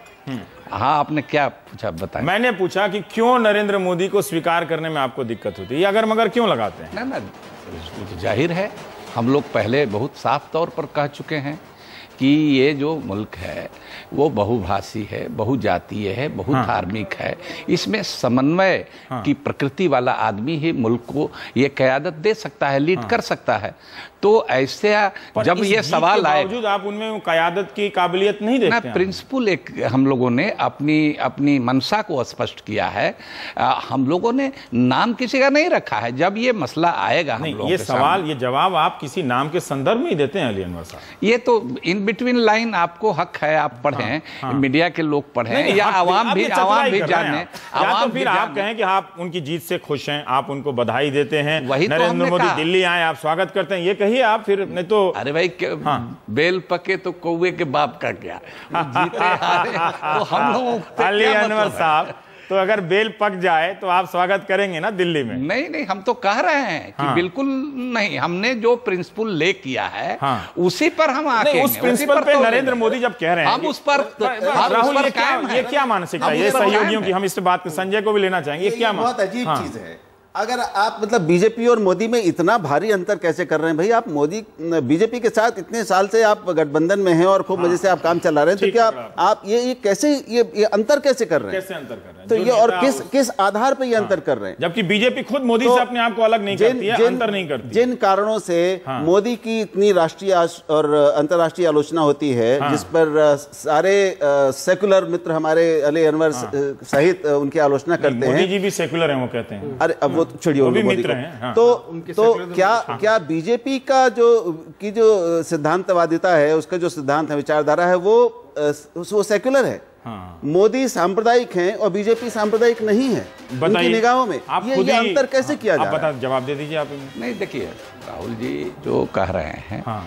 हाँ, आपने क्या पूछा बताएं। मैंने पूछा कि क्यों नरेंद्र मोदी को स्वीकार करने में आपको दिक्कत होती है, अगर मगर क्यों लगाते हैं? ना जाहिर है, हम लोग पहले बहुत साफ तौर पर कह चुके हैं कि ये जो मुल्क है वो बहुभाषी है, बहुजातीय है, बहुधार्मिक है। इसमें समन्वय की प्रकृति वाला आदमी ही मुल्क को ये क़यादत दे सकता है, लीड कर सकता है। तो ऐसे जब ये सवाल आए, बावजूद आप उनमें क़यादत की काबिलियत नहीं देखते हैं। प्रिंसिपल एक हम लोगों ने अपनी मंशा को स्पष्ट किया है। हम लोगों ने नाम किसी का नहीं रखा है। जब ये मसला आएगा, ये सवाल, ये जवाब आप किसी नाम के संदर्भ में ही देते हैं अली अनवर साहब। ये तो इन बिटवीन लाइन आपको हक है, आप पढ़ें, मीडिया के लोग पढ़ें या आवाम भी जाने। या तो फिर आप कहें कि आप उनकी जीत से खुश हैं, आप उनको बधाई देते हैं, नरेंद्र मोदी दिल्ली आए, आप स्वागत करते हैं, ये कहिए आप। फिर नहीं तो अरे भाई, बेल पके तो कौवे के बाप का क्या, जीते हारे तो हम लोगों अली अनवर साहब, तो अगर बेल पक जाए तो आप स्वागत करेंगे ना दिल्ली में? नहीं नहीं, हम तो कह रहे हैं कि बिल्कुल नहीं, हमने जो प्रिंसिपल ले किया है उसी पर हम आके उस प्रिंसिपल पे नरेंद्र मोदी जब कह रहे हैं हम उस पर राहुल, ये क्या मानसिकता है ये सहयोगियों की? हम इस बात संजय को भी लेना चाहेंगे, ये क्या बहुत अजीब चीज है। अगर आप मतलब बीजेपी और मोदी में इतना भारी अंतर कैसे कर रहे हैं भाई? आप मोदी बीजेपी के साथ इतने साल से आप गठबंधन में हैं और खूब मजे से आप काम चला रहे हैं, तो क्या आप ये कैसे ये अंतर कैसे कर रहे हैं? कैसे अंतर कर रहे हैं? तो ये और किस आधार पर ये अंतर कर रहे हैं? जबकि बीजेपी खुद मोदी से अपने आप को अलग नहीं करती है, अंतर नहीं करती। जिन कारणों से मोदी की इतनी राष्ट्रीय और अंतर्राष्ट्रीय आलोचना होती है, जिस पर सारे सेकुलर मित्र हमारे अली अनवर सहित उनकी आलोचना करते हैं। मोदी जी भी सेकुलर हैं, वो कहते हैं। अरे अब छोड़िए भी मित्र हैं। तो क्या बीजेपी का जो सिद्धांतवादिता है, उसका जो सिद्धांत है, विचारधारा है, वो सेक्युलर है? मोदी सांप्रदायिक हैं और बीजेपी सांप्रदायिक नहीं है उनकी निगाहों में। ये अंतर कैसे किया जा रहा है? जवाब दे दीजिए आप। नहीं, देखिए राहुल जी जो कह रहे हैं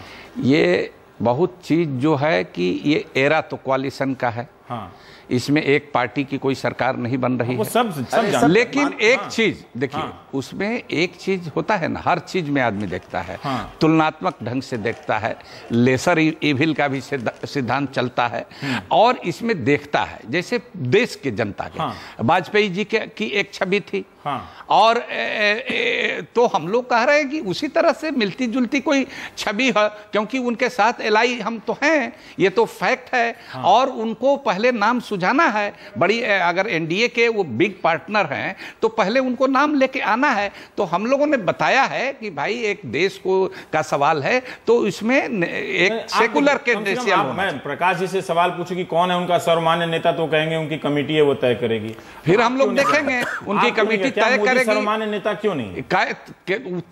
ये बहुत चीज जो है कि ये एरा तो कोalition का है, इसमें एक पार्टी की कोई सरकार नहीं बन रही है, सब लेकिन एक चीज देखिए, उसमें एक चीज होता है ना, हर चीज में आदमी देखता है, तुलनात्मक ढंग से देखता है, लेसर इविल का भी सिद्धांत चलता है, और इसमें देखता है जैसे देश के जनता के वाजपेयी जी की एक छवि थी, और तो हम लोग कह रहे हैं कि उसी तरह से मिलती जुलती कोई छवि है, क्योंकि उनके साथ एलाई हम तो हैं, ये तो फैक्ट है, और उनको पहले नाम सुझाना है। बड़ी अगर एनडीए के वो बिग पार्टनर हैं तो पहले उनको नाम लेके आना है। तो हम लोगों ने बताया है कि भाई एक देश को का सवाल है, तो इसमें एक सेकुलर के मैं प्रकाश जी से सवाल पूछूं कि कौन है उनका सर्वमान्य नेता, तो कहेंगे उनकी कमेटी है वो तय करेगी। फिर हम लोग देखेंगे उनकी कमेटी तय करेगी। सर्वमान्य नेता क्यों नहीं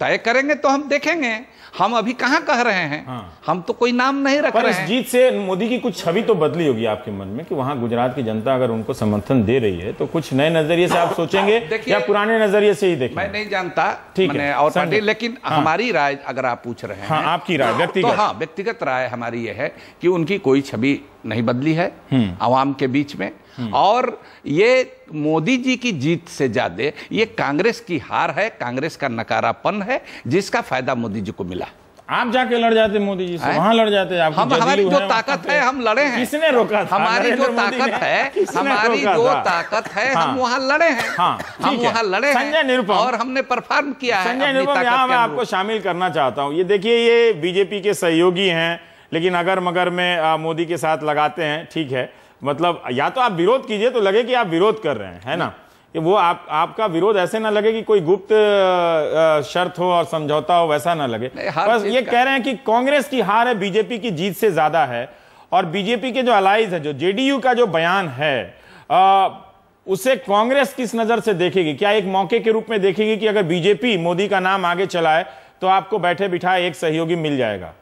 तय करेंगे तो हम देखेंगे। हम अभी कहां कह रहे हैं, हम तो कोई नाम नहीं रख रहे हैं। इस जीत से मोदी की कुछ छवि तो बदली होगी आपके मन में कि वहां गुजरात की जनता अगर उनको समर्थन दे रही है तो कुछ नए नजरिए से आप सोचेंगे या पुराने नजरिए से ही देखेंगे? मैं नहीं जानता, ठीक है, और पार्टी, लेकिन हमारी राय अगर आप पूछ रहे हैं, आपकी राय व्यक्तिगत, तो व्यक्तिगत राय हमारी यह है कि उनकी कोई छवि नहीं बदली है आवाम के बीच में, और ये मोदी जी की जीत से ज्यादा ये कांग्रेस की हार है, कांग्रेस का नकारापन है, जिसका फायदा मोदी जी को मिला। आप जाके लड़ जाते मोदी जी से, वहां लड़ जाते। हमारी जो ताकत है हम लड़े हैं। किसने रोका था? हमारी जो ताकत है, हमारी जो ताकत है, हम वहां लड़े हैं। हम वहां लड़े हैं और हमने परफॉर्म किया है। संजय निरुपम, यहाँ मैं आपको शामिल करना चाहता हूँ। ये देखिए, ये बीजेपी के सहयोगी हैं, लेकिन अगर मगर में मोदी के साथ लगाते हैं, ठीक है, मतलब या तो आप विरोध कीजिए तो लगे कि आप विरोध कर रहे हैं, है ना, कि वो आपका विरोध ऐसे ना लगे कि कोई गुप्त शर्त हो और समझौता हो, वैसा ना लगे। बस ये कह रहे हैं कि कांग्रेस की हार है, बीजेपी की जीत से ज्यादा है, और बीजेपी के जो अलाइज है, जो जेडीयू का जो बयान है, उसे कांग्रेस किस नजर से देखेगी? क्या एक मौके के रूप में देखेगी कि अगर बीजेपी मोदी का नाम आगे चलाए तो आपको बैठे बिठाए एक सहयोगी मिल जाएगा?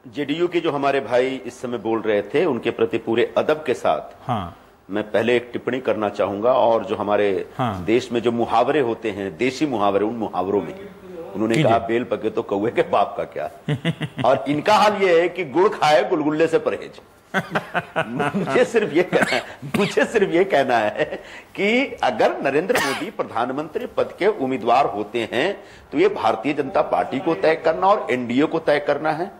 जेडीयू के जो हमारे भाई इस समय बोल रहे थे, उनके प्रति पूरे अदब के साथ मैं पहले एक टिप्पणी करना चाहूंगा। और जो हमारे देश में जो मुहावरे होते हैं, देशी मुहावरे, उन मुहावरों में उन्होंने कहा बेल पके तो कौवे के बाप का क्या। और इनका हाल ये है कि गुड़ खाए गुलगुल्ले से परहेज। मुझे सिर्फ ये कहना है कि अगर नरेंद्र मोदी प्रधानमंत्री पद के उम्मीदवार होते हैं तो ये भारतीय जनता पार्टी को तय करना और एनडीए को तय करना है,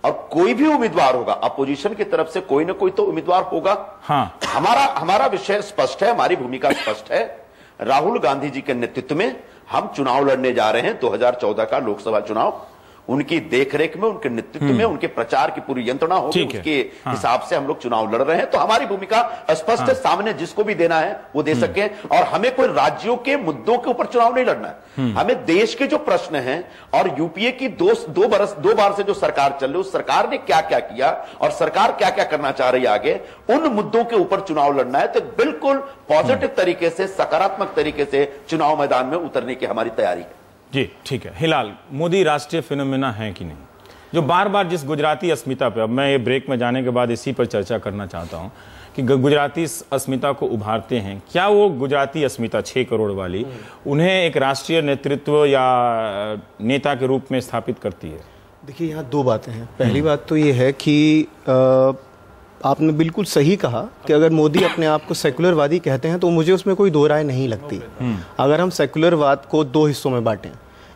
और कोई भी उम्मीदवार होगा, अपोजिशन की तरफ से कोई ना कोई तो उम्मीदवार होगा। हमारा विषय स्पष्ट है, हमारी भूमिका स्पष्ट है। राहुल गांधी जी के नेतृत्व में हम चुनाव लड़ने जा रहे हैं, 2014 का लोकसभा चुनाव। उनकी देखरेख में, उनके नेतृत्व में, उनके प्रचार की पूरी यंत्रणा होगी, उसके हिसाब से हम लोग चुनाव लड़ रहे हैं। तो हमारी भूमिका स्पष्ट है, सामने जिसको भी देना है वो दे सके। और हमें कोई राज्यों के मुद्दों के ऊपर चुनाव नहीं लड़ना है, हमें देश के जो प्रश्न हैं, और यूपीए की दो बार से जो सरकार चल रही, उस सरकार ने क्या क्या किया और सरकार क्या क्या करना चाह रही है आगे, उन मुद्दों के ऊपर चुनाव लड़ना है। तो बिल्कुल पॉजिटिव तरीके से, सकारात्मक तरीके से चुनाव मैदान में उतरने की हमारी तैयारी है। जी ठीक है। हिलाल, मोदी राष्ट्रीय फिनोमेना है कि नहीं? जो बार बार जिस गुजराती अस्मिता पे, अब मैं ये ब्रेक में जाने के बाद इसी पर चर्चा करना चाहता हूं कि गुजराती अस्मिता को उभारते हैं, क्या वो गुजराती अस्मिता 6 करोड़ वाली उन्हें एक राष्ट्रीय नेतृत्व या नेता के रूप में स्थापित करती है? देखिए, यहाँ दो बातें हैं। पहली बात तो ये है कि आपने बिल्कुल सही कहा कि अगर मोदी अपने आप को सेकुलरवादी कहते हैं तो मुझे उसमें कोई दो राय नहीं लगती। अगर हम सेकुलरवाद को दो हिस्सों में बांटें,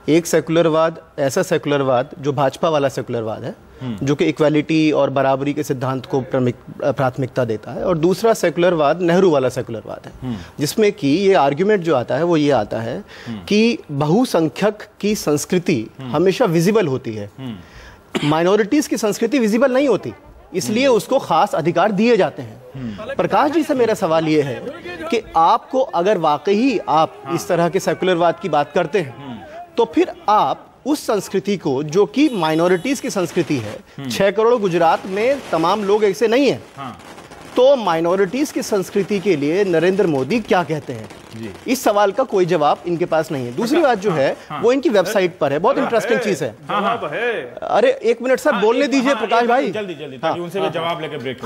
एक सेकुलरवाद ऐसा सेकुलरवाद जो भाजपा वाला सेकुलरवाद है, जो कि इक्वालिटी और बराबरी के सिद्धांत को प्राथमिकता देता है, और दूसरा सेकुलरवाद नेहरू वाला सेकुलरवाद है, जिसमें कि ये आर्ग्यूमेंट जो आता है वो ये आता है कि बहुसंख्यक की संस्कृति हमेशा विजिबल होती है, माइनॉरिटीज की संस्कृति विजिबल नहीं होती, इसलिए उसको खास अधिकार दिए जाते हैं। प्रकाश जी से मेरा सवाल ये है कि आपको अगर वाकई आप इस तरह के सेकुलरवाद की बात करते हैं तो फिर आप उस संस्कृति को, जो कि माइनॉरिटीज की संस्कृति है, 6 करोड़ गुजरात में तमाम लोग ऐसे नहीं हैं, तो माइनॉरिटीज की संस्कृति के लिए नरेंद्र मोदी क्या कहते हैं? इस सवाल का कोई जवाब इनके पास नहीं है। दूसरी बात जो है वो इनकी वेबसाइट पर है, बहुत इंटरेस्टिंग चीज है। अरे एक मिनट सर, बोलने दीजिए प्रकाश भाई, जल्दी ताकि उनसे भी जवाब लेकर ब्रेक।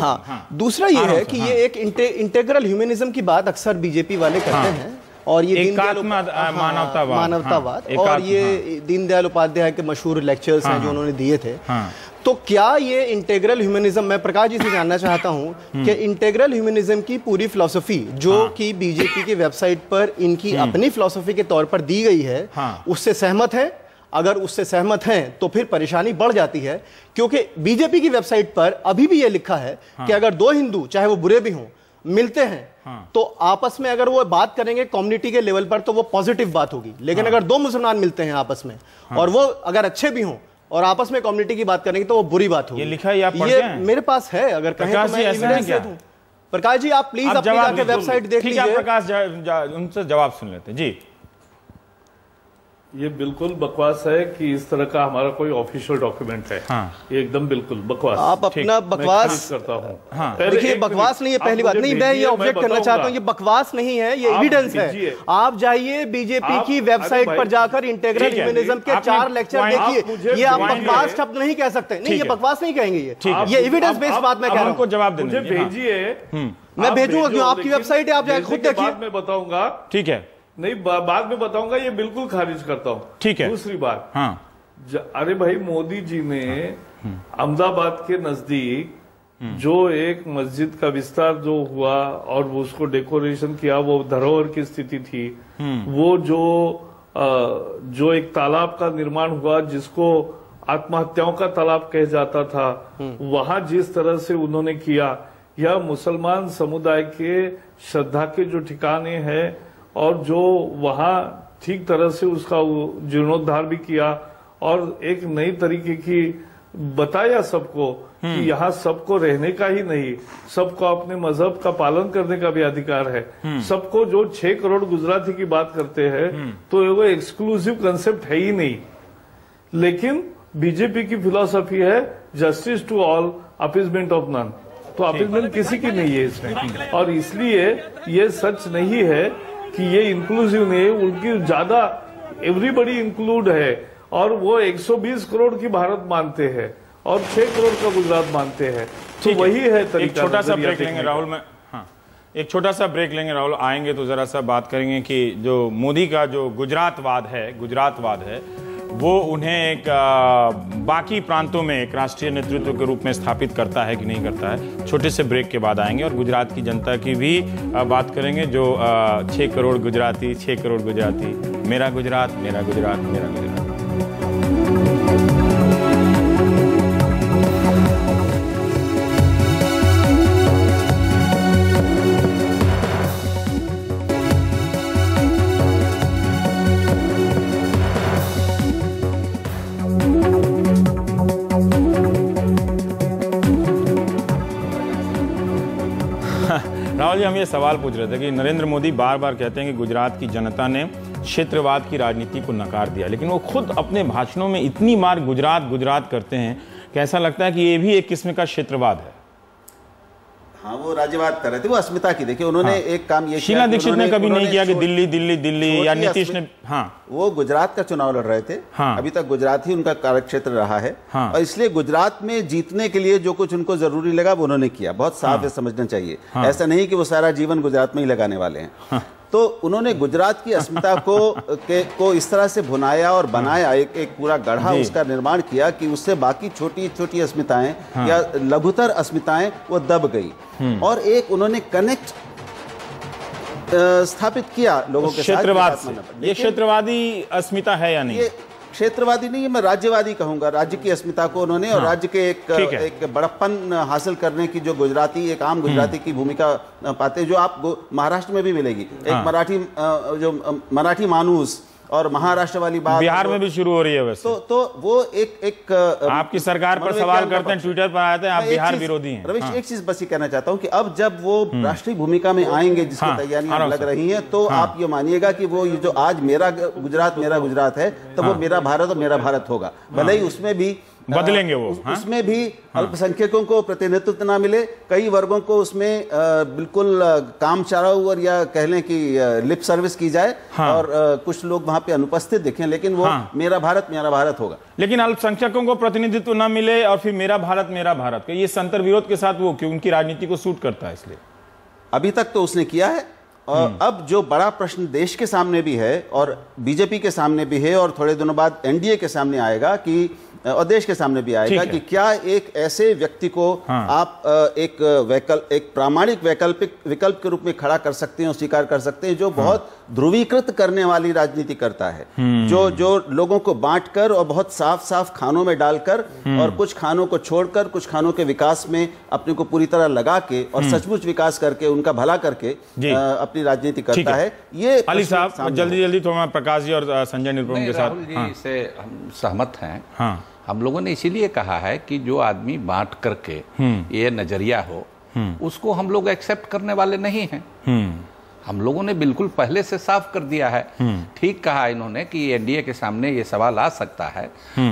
दूसरा ये है कि ये एक इंटेग्रल ह्यूमनिज्म की बात अक्सर बीजेपी वाले करते हैं, और ये मानवतावाद, और ये दीनदयाल उपाध्याय के मशहूर लेक्चर्स हैं जो उन्होंने दिए थे। तो क्या ये इंटेग्रल ह्यूमनिज्म, मैं प्रकाश जी से जानना चाहता हूं कि इंटेग्रल ह्यूमनिज्म की पूरी फिलॉसफी जो कि बीजेपी की वेबसाइट पर इनकी अपनी फिलॉसफी के तौर पर दी गई है, उससे सहमत है? अगर उससे सहमत हैं तो फिर परेशानी बढ़ जाती है, क्योंकि बीजेपी की वेबसाइट पर अभी भी ये लिखा है कि अगर दो हिंदू, चाहे वो बुरे भी हों, मिलते हैं तो आपस में अगर वो बात करेंगे कम्युनिटी के लेवल पर तो वो पॉजिटिव बात होगी, लेकिन अगर दो मुसलमान मिलते हैं आपस में और वो अगर अच्छे भी हों और आपस में कम्युनिटी की बात करेंगे तो वो बुरी बात होगी। ये लिखा है, आप ये मेरे पास है, अगर कहें तो मैं एविडेंस दे दूं। प्रकाश जी आप प्लीज अपनी जाके वेबसाइट देख लीजिए। प्रकाश उनसे जवाब सुन लेते हैं जी। ये बिल्कुल बकवास है कि इस तरह का हमारा कोई ऑफिशियल डॉक्यूमेंट है। ये एकदम बिल्कुल बकवास। आप अपना बकवास करता हूँ। देखिए बकवास नहीं है, पहली बात नहीं, मैं ये ऑब्जेक्ट करना चाहता हूँ, ये बकवास नहीं है, ये एविडेंस है। आप जाइए बीजेपी की वेबसाइट पर जाकर इंटेग्रल ह्यूमनिज्म के 4 लेक्चर देखिए। ये आप बकवास शब्द नहीं कह सकते, नहीं ये बकवास नहीं कहेंगे, ये एविडेंस बेस्ड बात मैं कह रहा हूँ। जवाब मुझे भेजिए, मैं भेजूंगा क्यों? आपकी वेबसाइट है, आप जाकर खुद देखिए। मैं बताऊंगा, ठीक है, नहीं बाद में बताऊंगा, ये बिल्कुल खारिज करता हूं। ठीक है। दूसरी बात, अरे भाई मोदी जी ने अहमदाबाद के नजदीक जो एक मस्जिद का विस्तार जो हुआ और उसको डेकोरेशन किया, वो धरोहर की स्थिति थी, वो जो एक तालाब का निर्माण हुआ जिसको आत्महत्याओं का तालाब कह जाता था, वहां जिस तरह से उन्होंने किया, यह मुसलमान समुदाय के श्रद्धा के जो ठिकाने हैं और जो वहां ठीक तरह से उसका जीर्णोद्धार भी किया और एक नई तरीके की बताया सबको कि यहाँ सबको रहने का ही नहीं, सबको अपने मजहब का पालन करने का भी अधिकार है। सबको, जो 6 करोड़ गुजराती की बात करते हैं तो वो एक्सक्लूसिव कंसेप्ट है ही नहीं, लेकिन बीजेपी की फिलॉसफी है justice to all, appeasement of none. तो अपीजमेंट किसी की नहीं है इसमें, और इसलिए ये सच नहीं है कि ये इंक्लूसिव नहीं है, उनकी ज्यादा एवरीबडी इंक्लूड है, और वो 120 करोड़ की भारत मानते हैं और 6 करोड़ का गुजरात मानते हैं। तो वही है तरीका। छोटा सा ब्रेक लेंगे राहुल में, एक छोटा सा ब्रेक लेंगे राहुल, आएंगे तो जरा सा बात करेंगे कि जो मोदी का जो गुजरातवाद है वो उन्हें एक बाकी प्रांतों में एक राष्ट्रीय नेतृत्व के रूप में स्थापित करता है कि नहीं करता है। छोटे से ब्रेक के बाद आएंगे और गुजरात की जनता की भी बात करेंगे, जो 6 करोड़ गुजराती, 6 करोड़ गुजराती, मेरा गुजरात, मेरा गुजरात, मेरा गुजरात। राहुल जी, हम ये सवाल पूछ रहे थे कि नरेंद्र मोदी बार बार कहते हैं कि गुजरात की जनता ने क्षेत्रवाद की राजनीति को नकार दिया, लेकिन वो खुद अपने भाषणों में इतनी बार गुजरात गुजरात करते हैं कि ऐसा लगता है कि ये भी एक किस्म का क्षेत्रवाद है। हाँ, वो राज्यवाद कर रहे थे, वो अस्मिता की। देखिए उन्होंने एक काम ये शीला दीक्षित ने कभी नहीं किया कि दिल्ली दिल्ली दिल्ली, या नीतीश ने, वो गुजरात का चुनाव लड़ रहे थे। अभी तक गुजरात ही उनका कार्यक्षेत्र रहा है, और इसलिए गुजरात में जीतने के लिए जो कुछ उनको जरूरी लगा वो उन्होंने किया। बहुत साफ है, समझना चाहिए। ऐसा नहीं कि वो सारा जीवन गुजरात में ही लगाने वाले हैं। तो उन्होंने गुजरात की अस्मिता को इस तरह से भुनाया और बनाया, एक पूरा गढ़ा उसका निर्माण किया कि उससे बाकी छोटी छोटी अस्मिताएं या लघुतर अस्मिताएं वो दब गई, और एक उन्होंने कनेक्ट स्थापित किया लोगों के साथ। ये क्षेत्रवादी अस्मिता है या नहीं? ये क्षेत्रवादी नहीं है, मैं राज्यवादी कहूंगा। राज्य की अस्मिता को उन्होंने और राज्य के एक बड़प्पन हासिल करने की जो गुजराती, एक आम गुजराती की भूमिका पाते, जो आप महाराष्ट्र में भी मिलेगी। एक मराठी मानूस और महाराष्ट्र वाली बात बिहार में भी शुरू हो रही है वैसे। तो वो एक आपकी सरकार पर सवाल करते हैं, ट्विटर पर आते हैं आप बिहार विरोधी हैं। रवीश, एक चीज बस ये कहना चाहता हूं कि अब जब वो राष्ट्रीय भूमिका में आएंगे, जिसकी तैयारियां लग रही हैं, तो आप ये मानिएगा कि वो ये जो आज मेरा गुजरात है, तो वो मेरा भारत और मेरा भारत होगा। भले ही उसमें भी बदलेंगे वो, उसमें भी अल्पसंख्यकों को प्रतिनिधित्व ना मिले, कई वर्गों को उसमें बिल्कुल काम चलाऊ और या कह लें कि लिप सर्विस की जाए, और कुछ लोग वहां पे अनुपस्थित दिखें, लेकिन वो मेरा भारत होगा। लेकिन अल्पसंख्यकों को प्रतिनिधित्व ना मिले और फिर मेरा भारत का ये संतर विरोध के साथ वो क्यों? उनकी राजनीति को सूट करता है इसलिए। अभी तक तो उसने किया है, और अब जो बड़ा प्रश्न देश के सामने भी है और बीजेपी के सामने भी है और थोड़े दिनों बाद एनडीए के सामने आएगा कि, और देश के सामने भी आएगा कि क्या एक ऐसे व्यक्ति को आप एक प्रामाणिक विकल्प के रूप में खड़ा कर सकते हैं और स्वीकार कर सकते हैं, जो बहुत ध्रुवीकृत करने वाली राजनीति करता है, जो लोगों को बांटकर और बहुत साफ खानों में डालकर और कुछ खानों को छोड़कर कुछ खानों के विकास में अपने को पूरी तरह लगा के और सचमुच विकास करके उनका भला करके अपनी राजनीति करता है। ये अली साहब जल्दी थोड़ा प्रकाश जी और संजय निरुपम के साथ इससे हम सहमत हैं। हम लोगों ने इसीलिए कहा है कि जो आदमी बांट करके ये नजरिया हो, उसको हम लोग एक्सेप्ट करने वाले नहीं हैं। हम लोगों ने बिल्कुल पहले से साफ कर दिया है। ठीक कहा इन्होंने कि एनडीए के सामने ये सवाल आ सकता है,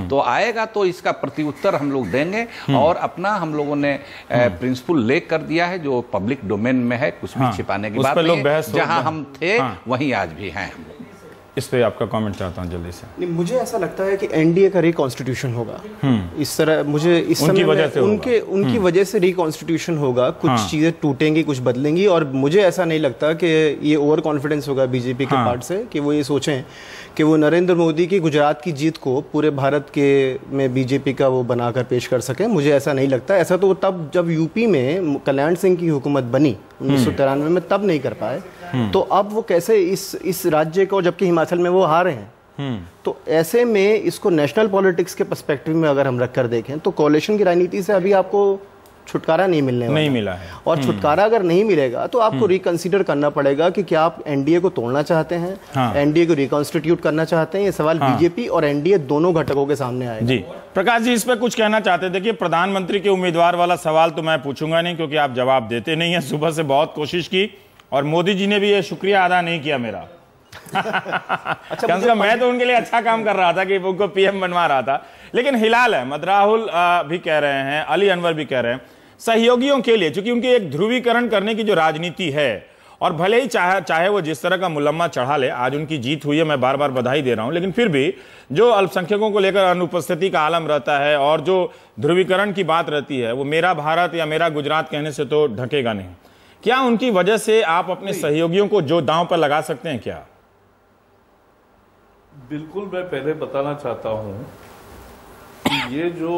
तो आएगा तो इसका प्रत्युत्तर हम लोग देंगे, और अपना हम लोगों ने प्रिंसिपल ले कर दिया है जो पब्लिक डोमेन में है, कुछ भी छिपाने की बात नहीं है। जहां हम थे वहीं आज भी हैं हम लोग। इस पे आपका कमेंट चाहता हूं जल्दी से। नहीं, मुझे ऐसा लगता है कि एनडीए का रिकॉन्स्टिट्यूशन होगा इस तरह। मुझे इस समय उनकी वजह से रिकॉन्स्टिट्यूशन होगा। कुछ चीजें टूटेंगी, कुछ बदलेंगी, और मुझे ऐसा नहीं लगता कि ये ओवर कॉन्फिडेंस होगा बीजेपी के पार्ट से कि वो ये सोचें कि वो नरेंद्र मोदी की गुजरात की जीत को पूरे भारत के में बीजेपी का वो बनाकर पेश कर सकें। मुझे ऐसा नहीं लगता। ऐसा तो तब जब यूपी में कल्याण सिंह की हुकूमत बनी 1993 में, तब नहीं कर पाए, तो अब वो कैसे इस राज्य को, जबकि हिमाचल में वो हारे हैं, तो ऐसे में इसको नेशनल पॉलिटिक्स के पर्सपेक्टिव में अगर हम रखकर देखें तो कोalition की राजनीति से अभी आपको छुटकारा नहीं मिला है। और छुटकारा अगर नहीं मिलेगा तो आपको रिकंसीडर करना पड़ेगा कि क्या आप एनडीए को तोड़ना चाहते हैं, एनडीए को रिकॉन्स्टिट्यूट करना चाहते हैं। ये सवाल बीजेपी और एनडीए दोनों घटकों के सामने आएगा। जी प्रकाश जी, इस पे कुछ कहना चाहते थे? देखिए, प्रधानमंत्री के उम्मीदवार वाला सवाल तो मैं पूछूंगा नहीं, क्योंकि आप जवाब देते नहीं है। सुबह से बहुत कोशिश की और मोदी जी ने भी ये शुक्रिया अदा नहीं किया मेरा। अच्छा, कम से कम मैं तो उनके लिए अच्छा काम कर रहा था कि उनको पीएम बनवा रहा था। लेकिन हिलाल अहमद, राहुल भी कह रहे हैं, अली अनवर भी कह रहे हैं, सहयोगियों के लिए, क्योंकि उनकी एक ध्रुवीकरण करने की जो राजनीति है, और भले ही चाहे वो जिस तरह का मुलम्मा चढ़ा ले, आज उनकी जीत हुई है, मैं बार बार बधाई दे रहा हूं, लेकिन फिर भी जो अल्पसंख्यकों को लेकर अनुपस्थिति का आलम रहता है और जो ध्रुवीकरण की बात रहती है, वो मेरा भारत या मेरा गुजरात कहने से तो ढकेगा नहीं। क्या उनकी वजह से आप अपने सहयोगियों को जो दांव पर लगा सकते हैं क्या? बिल्कुल, मैं पहले बताना चाहता हूं कि ये जो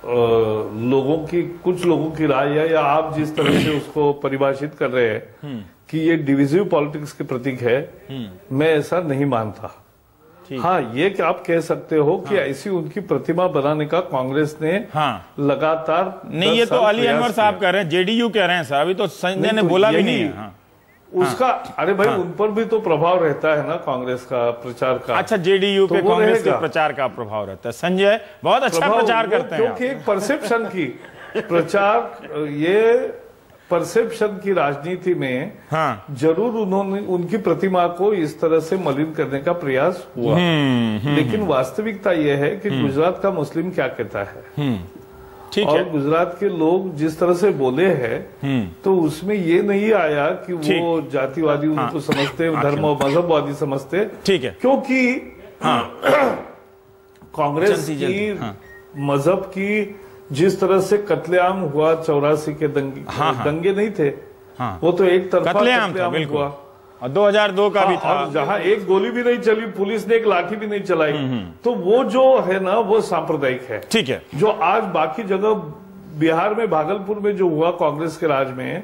कुछ लोगों की राय है, या आप जिस तरह से उसको परिभाषित कर रहे हैं कि ये डिविजिव पॉलिटिक्स के प्रतीक है, मैं ऐसा नहीं मानता। हाँ, ये कि आप कह सकते हो कि ऐसी उनकी प्रतिमा बनाने का कांग्रेस ने लगातार नहीं, ये तो अली अनवर साहब कह रहे हैं, जेडीयू कह रहे हैं साहब, अभी तो संजय ने बोला भी नहीं है। उसका अरे भाई, उन पर भी तो प्रभाव रहता है ना कांग्रेस का प्रचार का। अच्छा, जेडीयू पे कांग्रेस के प्रचार का प्रभाव रहता है। संजय बहुत अच्छा प्रचार करते हैं, क्योंकि एक परसेप्शन की प्रचार, ये परसेप्शन की राजनीति में जरूर उन्होंने उनकी प्रतिमा को इस तरह से मलिन करने का प्रयास हुआ। लेकिन वास्तविकता यह है कि गुजरात का मुस्लिम क्या कहता है, और गुजरात के लोग जिस तरह से बोले हैं, तो उसमें ये नहीं आया कि वो जातिवादी उनको समझते, धर्म और मजहबवादी समझते। ठीक है, क्योंकि कांग्रेस की मजहब की जिस तरह से कत्लेआम हुआ 84 के दंगे नहीं थे, वो तो एक तरफा कत्लेआम हुआ। और 2002 का भी था। जहां एक गोली भी नहीं चली, पुलिस ने एक लाठी भी नहीं चलाई, तो वो जो है ना वो सांप्रदायिक है। ठीक है। जो आज बाकी जगह बिहार में, भागलपुर में जो हुआ कांग्रेस के राज में,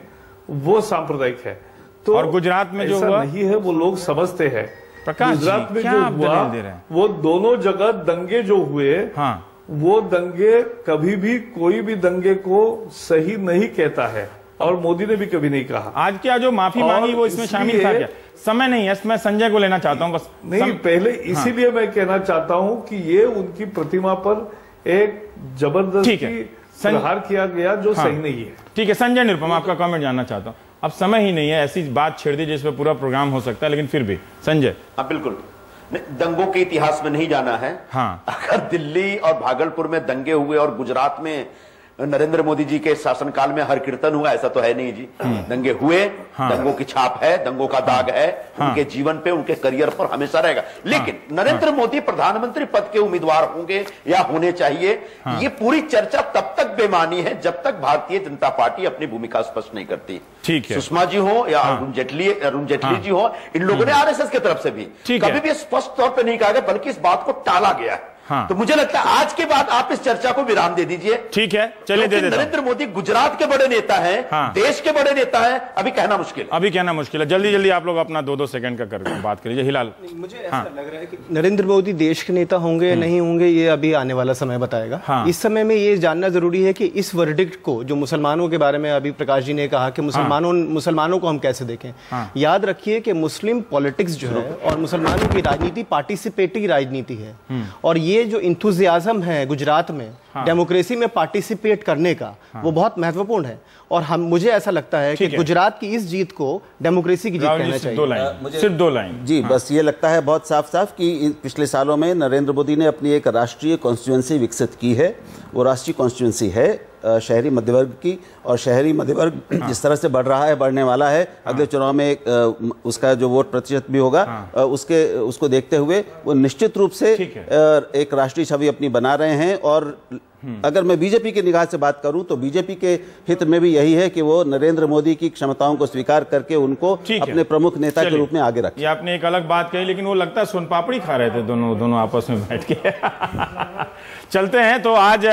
वो सांप्रदायिक है। तो और गुजरात में जो हुआ नहीं है, वो लोग समझते हैं। प्रकाश गुजरात में क्या जो आप हुआ, दे रहे हैं? वो दोनों जगह दंगे जो हुए, हाँ, वो दंगे कभी भी कोई भी दंगे को सही नहीं कहता है, और मोदी ने भी कभी नहीं कहा। आज क्या जो माफी मांगी वो इसमें शामिल था क्या? समय नहीं है, मैं संजय को लेना चाहता हूं बस। नहीं, पहले इसीलिए मैं कहना चाहता हूं कि ये उनकी प्रतिमा पर एक जबरदस्ती प्रहार किया गया जो सही नहीं है। ठीक है संजय निरुपम, आपका कमेंट जानना चाहता हूं। अब समय ही नहीं है, ऐसी बात छेड़ दी जिसपे पूरा प्रोग्राम हो सकता है, लेकिन फिर भी संजय। हाँ बिल्कुल, दंगों के इतिहास में नहीं जाना है। हाँ, अगर दिल्ली और भागलपुर में दंगे हुए और गुजरात में नरेंद्र मोदी जी के शासनकाल में हर कीर्तन हुआ, ऐसा तो है नहीं जी। दंगे हुए, दंगों की छाप है, दंगों का दाग है, उनके जीवन पे, उनके करियर पर हमेशा रहेगा। लेकिन नरेंद्र मोदी प्रधानमंत्री पद के उम्मीदवार होंगे या होने चाहिए, ये पूरी चर्चा तब तक बेमानी है जब तक भारतीय जनता पार्टी अपनी भूमिका स्पष्ट नहीं करती। ठीक है। सुषमा जी हो या अरुण जेटली जी हो, इन लोगों ने आरएसएस की तरफ से भी कभी भी स्पष्ट तौर पर नहीं कहा गया, बल्कि इस बात को टाला गया है। हाँ। तो मुझे लगता है आज के बाद आप इस चर्चा को विराम दे दीजिए। ठीक है, चलिए दे देता हूं। नरेंद्र मोदी गुजरात के बड़े नेता हैं, देश के बड़े नेता हैं, अभी कहना मुश्किल है। जल्दी जल्दी आप लोग अपना 2-2 सेकंड का कर बात कर लीजिए। हिलाल, मुझे ऐसा लग रहा है कि नरेंद्र मोदी देश के नेता होंगे या नहीं होंगे, ये अभी आने वाला समय बताएगा। इस समय में ये जानना जरूरी है कि इस वर्डिक्ट को, जो मुसलमानों के बारे में अभी प्रकाश जी ने कहा कि मुसलमानों को हम कैसे देखें, याद रखिए कि मुस्लिम पॉलिटिक्स जो है और मुसलमानों की राजनीति पार्टिसिपेटरी राजनीति है, और ये जो इंथुजियाज्म है गुजरात में डेमोक्रेसी में पार्टिसिपेट करने का, वो बहुत महत्वपूर्ण है। और मुझे ऐसा लगता है कि गुजरात की इस जीत को डेमोक्रेसी की जीत कहना चाहिए। सिर्फ 2 लाइन जी, बस ये लगता है बहुत साफ साफ कि पिछले सालों में नरेंद्र मोदी ने अपनी एक राष्ट्रीय कॉन्स्टिट्यूएंसी विकसित की है। वो राष्ट्रीय कॉन्स्टिट्यूएंसी है शहरी मध्यवर्ग की, और शहरी मध्यवर्ग जिस तरह से बढ़ रहा है, बढ़ने वाला है, अगले चुनाव में उसका जो वोट प्रतिशत भी होगा, उसको देखते हुए वो निश्चित रूप से एक राष्ट्रीय छवि अपनी बना रहे हैं। और अगर मैं बीजेपी की निगाह से बात करूं तो बीजेपी के हित में भी यही है कि वो नरेंद्र मोदी की क्षमताओं को स्वीकार करके उनको अपने प्रमुख नेता के रूप में आगे रखे। ये आपने एक अलग बात कही, लेकिन वो लगता है सोन पापड़ी खा रहे थे दोनों आपस में बैठ के। चलते हैं। तो आज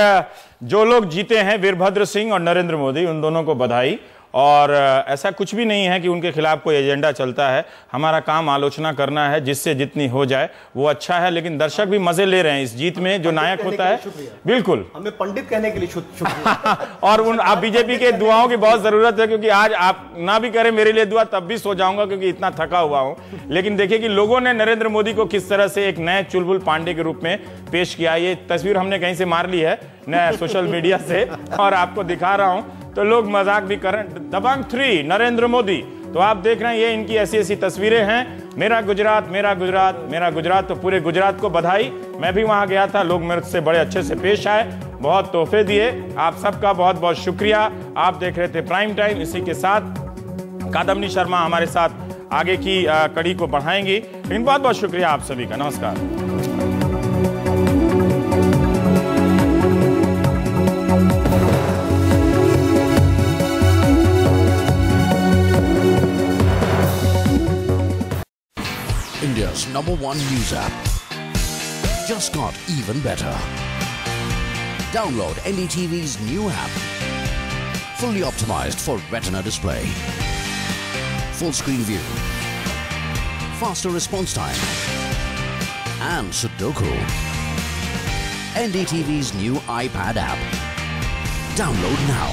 जो लोग जीते हैं, वीरभद्र सिंह और नरेंद्र मोदी, उन दोनों को बधाई। और ऐसा कुछ भी नहीं है कि उनके खिलाफ कोई एजेंडा चलता है। हमारा काम आलोचना करना है, जिससे जितनी हो जाए वो अच्छा है। लेकिन दर्शक भी मजे ले रहे हैं इस जीत में। जो नायक होता है, बिल्कुल हमें पंडित कहने के लिए शुक्रिया। और आप बीजेपी के दुआओं की बहुत जरूरत है, क्योंकि आज आप ना भी करें मेरे लिए दुआ तब भी सो जाऊंगा, क्योंकि इतना थका हुआ हूं। लेकिन देखिए कि लोगों ने नरेंद्र मोदी को किस तरह से एक नए चुलबुल पांडे के रूप में पेश किया। ये तस्वीर हमने कहीं से मार ली है, नया सोशल मीडिया से, और आपको दिखा रहा हूं। तो लोग मजाक भी कर रहे हैं। दबंग 3 नरेंद्र मोदी। तो आप देख रहे हैं ये इनकी ऐसी तस्वीरें हैं। मेरा गुजरात, मेरा गुजरात, मेरा गुजरात। तो पूरे गुजरात को बधाई। मैं भी वहां गया था, लोग मेरे से बड़े अच्छे से पेश आए, बहुत तोहफे दिए। आप सबका बहुत बहुत शुक्रिया। आप देख रहे थे प्राइम टाइम। इसी के साथ कादम्बनी शर्मा हमारे साथ आगे की कड़ी को बढ़ाएंगी। लेकिन बहुत बहुत शुक्रिया आप सभी का। नमस्कार। India's #1 news app just got even better. Download NDTV's new app. Fully optimized for retina display. Full screen view. Faster response time. And Sudoku. NDTV's new iPad app. Download now.